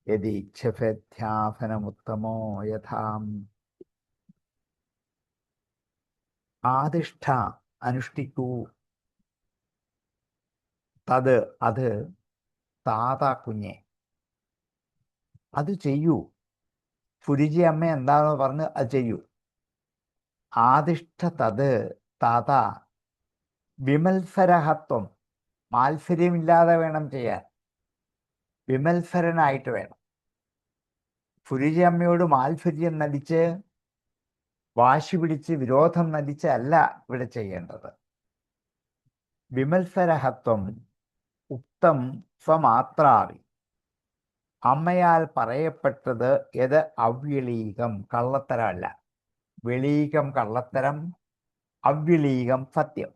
യദീച്ഛഫധ്യാഫനമുത്തമോ യഥാം. ആദിഷ്ഠ, അനുഷ്ഠിക്കൂ. തത്, അത്. താത, കുഞ്ഞെ, അത് ചെയ്യൂ. പുരിജി അമ്മ എന്താണെന്ന് പറഞ്ഞ് അത് ചെയ്യൂ. ആദിഷ്ഠ തത് താത വിമത്സരഹത്വം, മാത്സര്യമില്ലാതെ വേണം ചെയ്യാൻ. വിമത്സരനായിട്ട് വേണം. പുരിജി അമ്മയോട് മാത്സര്യം നടിച്ച്, വാശി പിടിച്ച്, വിരോധം നടിച്ച് അല്ല ഇവിടെ ചെയ്യേണ്ടത്. വിമത്സരഹത്വം ഉക്തം സ്വമാത്രാവി, അമ്മയാൽ പറയപ്പെട്ടത് ഏത് അവ്യളീകം, കള്ളത്തരമല്ല. വെളീകം കള്ളത്തരം, അവ്യളീകം സത്യം.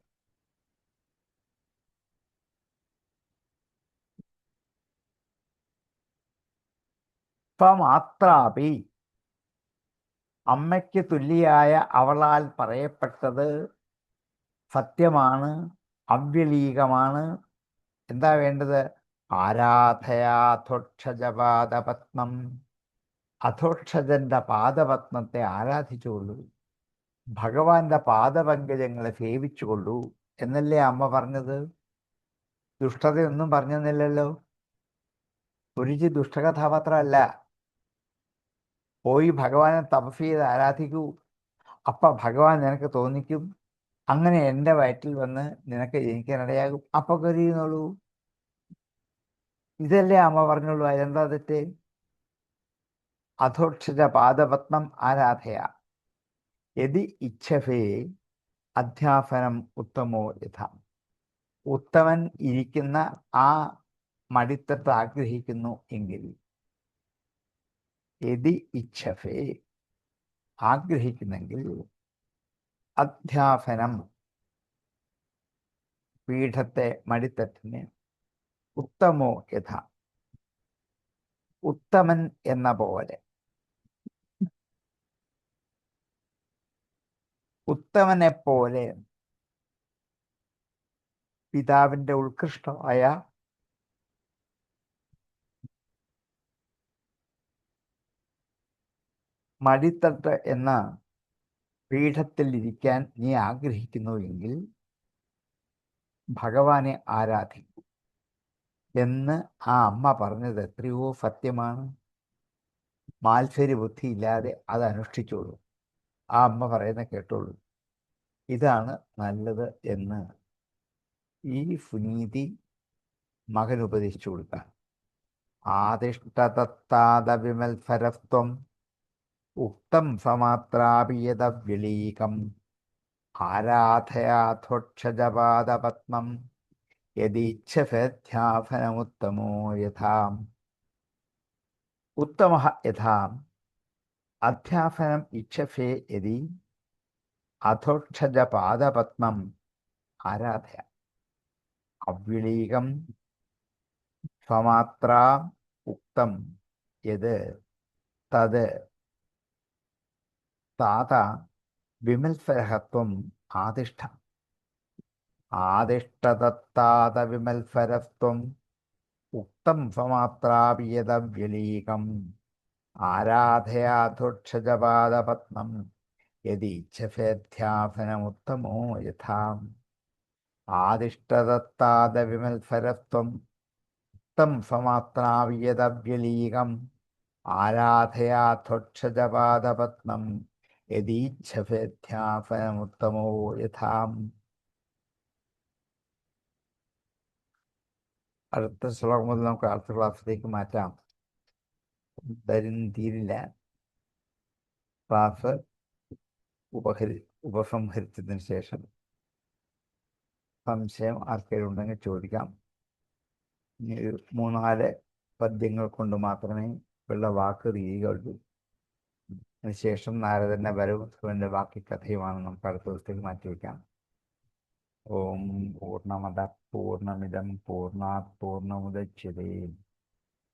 സ്വമാത്രാപി, അമ്മയ്ക്ക് തുല്യായ അവളാൽ പറയപ്പെട്ടത് സത്യമാണ്, അവ്യളീകമാണ്. എന്താ വേണ്ടത്? ആരാധയാധോക്ഷജപാദപത്മം, അധോക്ഷജന്റെ പാദപത്മത്തെ ആരാധിച്ചുകൊള്ളൂ, ഭഗവാന്റെ പാദപങ്കജങ്ങളെ സേവിച്ചുകൊള്ളൂ എന്നല്ലേ അമ്മ പറഞ്ഞത്? ദുഷ്ടതയൊന്നും പറഞ്ഞെന്നില്ലല്ലോ. പുരിജി ദുഷ്ടകഥാപാത്രമല്ല. പോയി ഭഗവാനെ തപസ് ചെയ്ത് ആരാധിക്കൂ. അപ്പൊ ഭഗവാൻ നിനക്ക് തോന്നിക്കും, അങ്ങനെ എൻ്റെ വയറ്റിൽ വന്ന് നിനക്ക് ജനിക്കാനിടയാകും, അപ്പൊ കരുതുന്നുള്ളൂ. ഇതല്ലേ അമ്മ പറഞ്ഞുള്ളൂ. അതെന്താ തെറ്റ്? അധോക്ഷജ പാദപത്മം ആരാധയ യദി ഇച്ഛഫേ അധ്യാപനം ഉത്തമോ യഥ. ഉത്തമൻ ഇരിക്കുന്ന ആ മടിത്തട്ട് ആഗ്രഹിക്കുന്നു എങ്കിൽ, യദി ഇച്ഛഫേ, ആഗ്രഹിക്കുന്നെങ്കിൽ, അധ്യാപനം, പീഠത്തെ, മടിത്തട്ടിനെ, ഉത്തമോ യഥ, ഉത്തമൻ എന്ന പോലെ, ഉത്തമനെ പോലെ പിതാവിൻ്റെ ഉത്കൃഷ്ടമായ മടിത്തട്ട് എന്ന പീഠത്തിൽ ഇരിക്കാൻ നീ ആഗ്രഹിക്കുന്നു എങ്കിൽ ഭഗവാനെ ആരാധിക്കൂ എന്ന് ആ അമ്മ പറഞ്ഞത് എത്രയോ സത്യമാണ്. മാത്സര്യ ബുദ്ധിയില്ലാതെ അത് അനുഷ്ഠിച്ചോളൂ. ആ അമ്മ പറയുന്ന കേട്ടോളൂ. ഇതാണ് നല്ലത് എന്ന് ഈ സുനീതി മകൻ ഉപദേശിച്ചു കൊടുക്കാൻ. ആദിഷ്ടതത്താദ വിമത്സരത്വം ഉക്തം സമാത്രാപിയതവ്യളീകം ആരാധയാധോക്ഷജപാദപത്മം യദീച്ഛഫധ്യാപനമുത്തമോ യഥാം. ഉത്തമഃ യഥാ അധ്യാപനം ഇച്ഛഫേ യദി അധോക്ഷജപാദപത്മം ആരാധയ അവ്യളീകം സ്വമാത്രാ ഉക്തം യത് തത് താത വിമത്സരഹത്വം ആദിഷ്ഠ. ആദിഷ്ടതത്താത വിമത്സരത്വം ഉക്തം സ്വമാത്രാപിയതവ്യളീകം ആരാധയാധോക്ഷജപാദപത്മം യദീച്ഛഫേധ്യാപനമുത്തമോ യഥാം. ആദിഷ്ടതത്താത വിമത്സരത്വം ഉക്തം സ്വമാത്രാപിയതവ്യളീകം ആരാധയാധോക്ഷജപാദപത്മം യദീച്ഛഫേധ്യാപനമുത്തമോ യഥാം. അടുത്ത ശ്ലോകം മുതൽ നമുക്ക് അടുത്ത ക്ലാസ്സിലേക്ക് മാറ്റാം. തീരില്ല. ക്ലാസ് ഉപസംഹരിച്ചതിന് ശേഷം സംശയം ആർക്കെങ്കിലും ഉണ്ടെങ്കിൽ ചോദിക്കാം. ഇനി 3-4 പദ്യങ്ങൾ കൊണ്ട് മാത്രമേ ഉള്ള വാക്ക് രീതികളുള്ളൂ. അതിനുശേഷം നാരദന്റെ വരവ് ബാക്കി കഥയുമാണ് നമുക്ക് അടുത്ത ദിവസത്തേക്ക് മാറ്റിവെക്കാം. ഓം പൂർണ്ണമദ പൂർണ്ണമിദം പൂർണ്ണാത് പൂർണ്ണമുദച്യതേ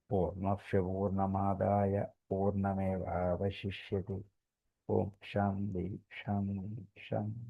പൂർണ്ണസ്യ പൂർണ്ണമാദായ പൂർണ്ണമേവാവശിഷ്യതേ. ഓം ശാന്തി ശാന്തി ശാന്തി.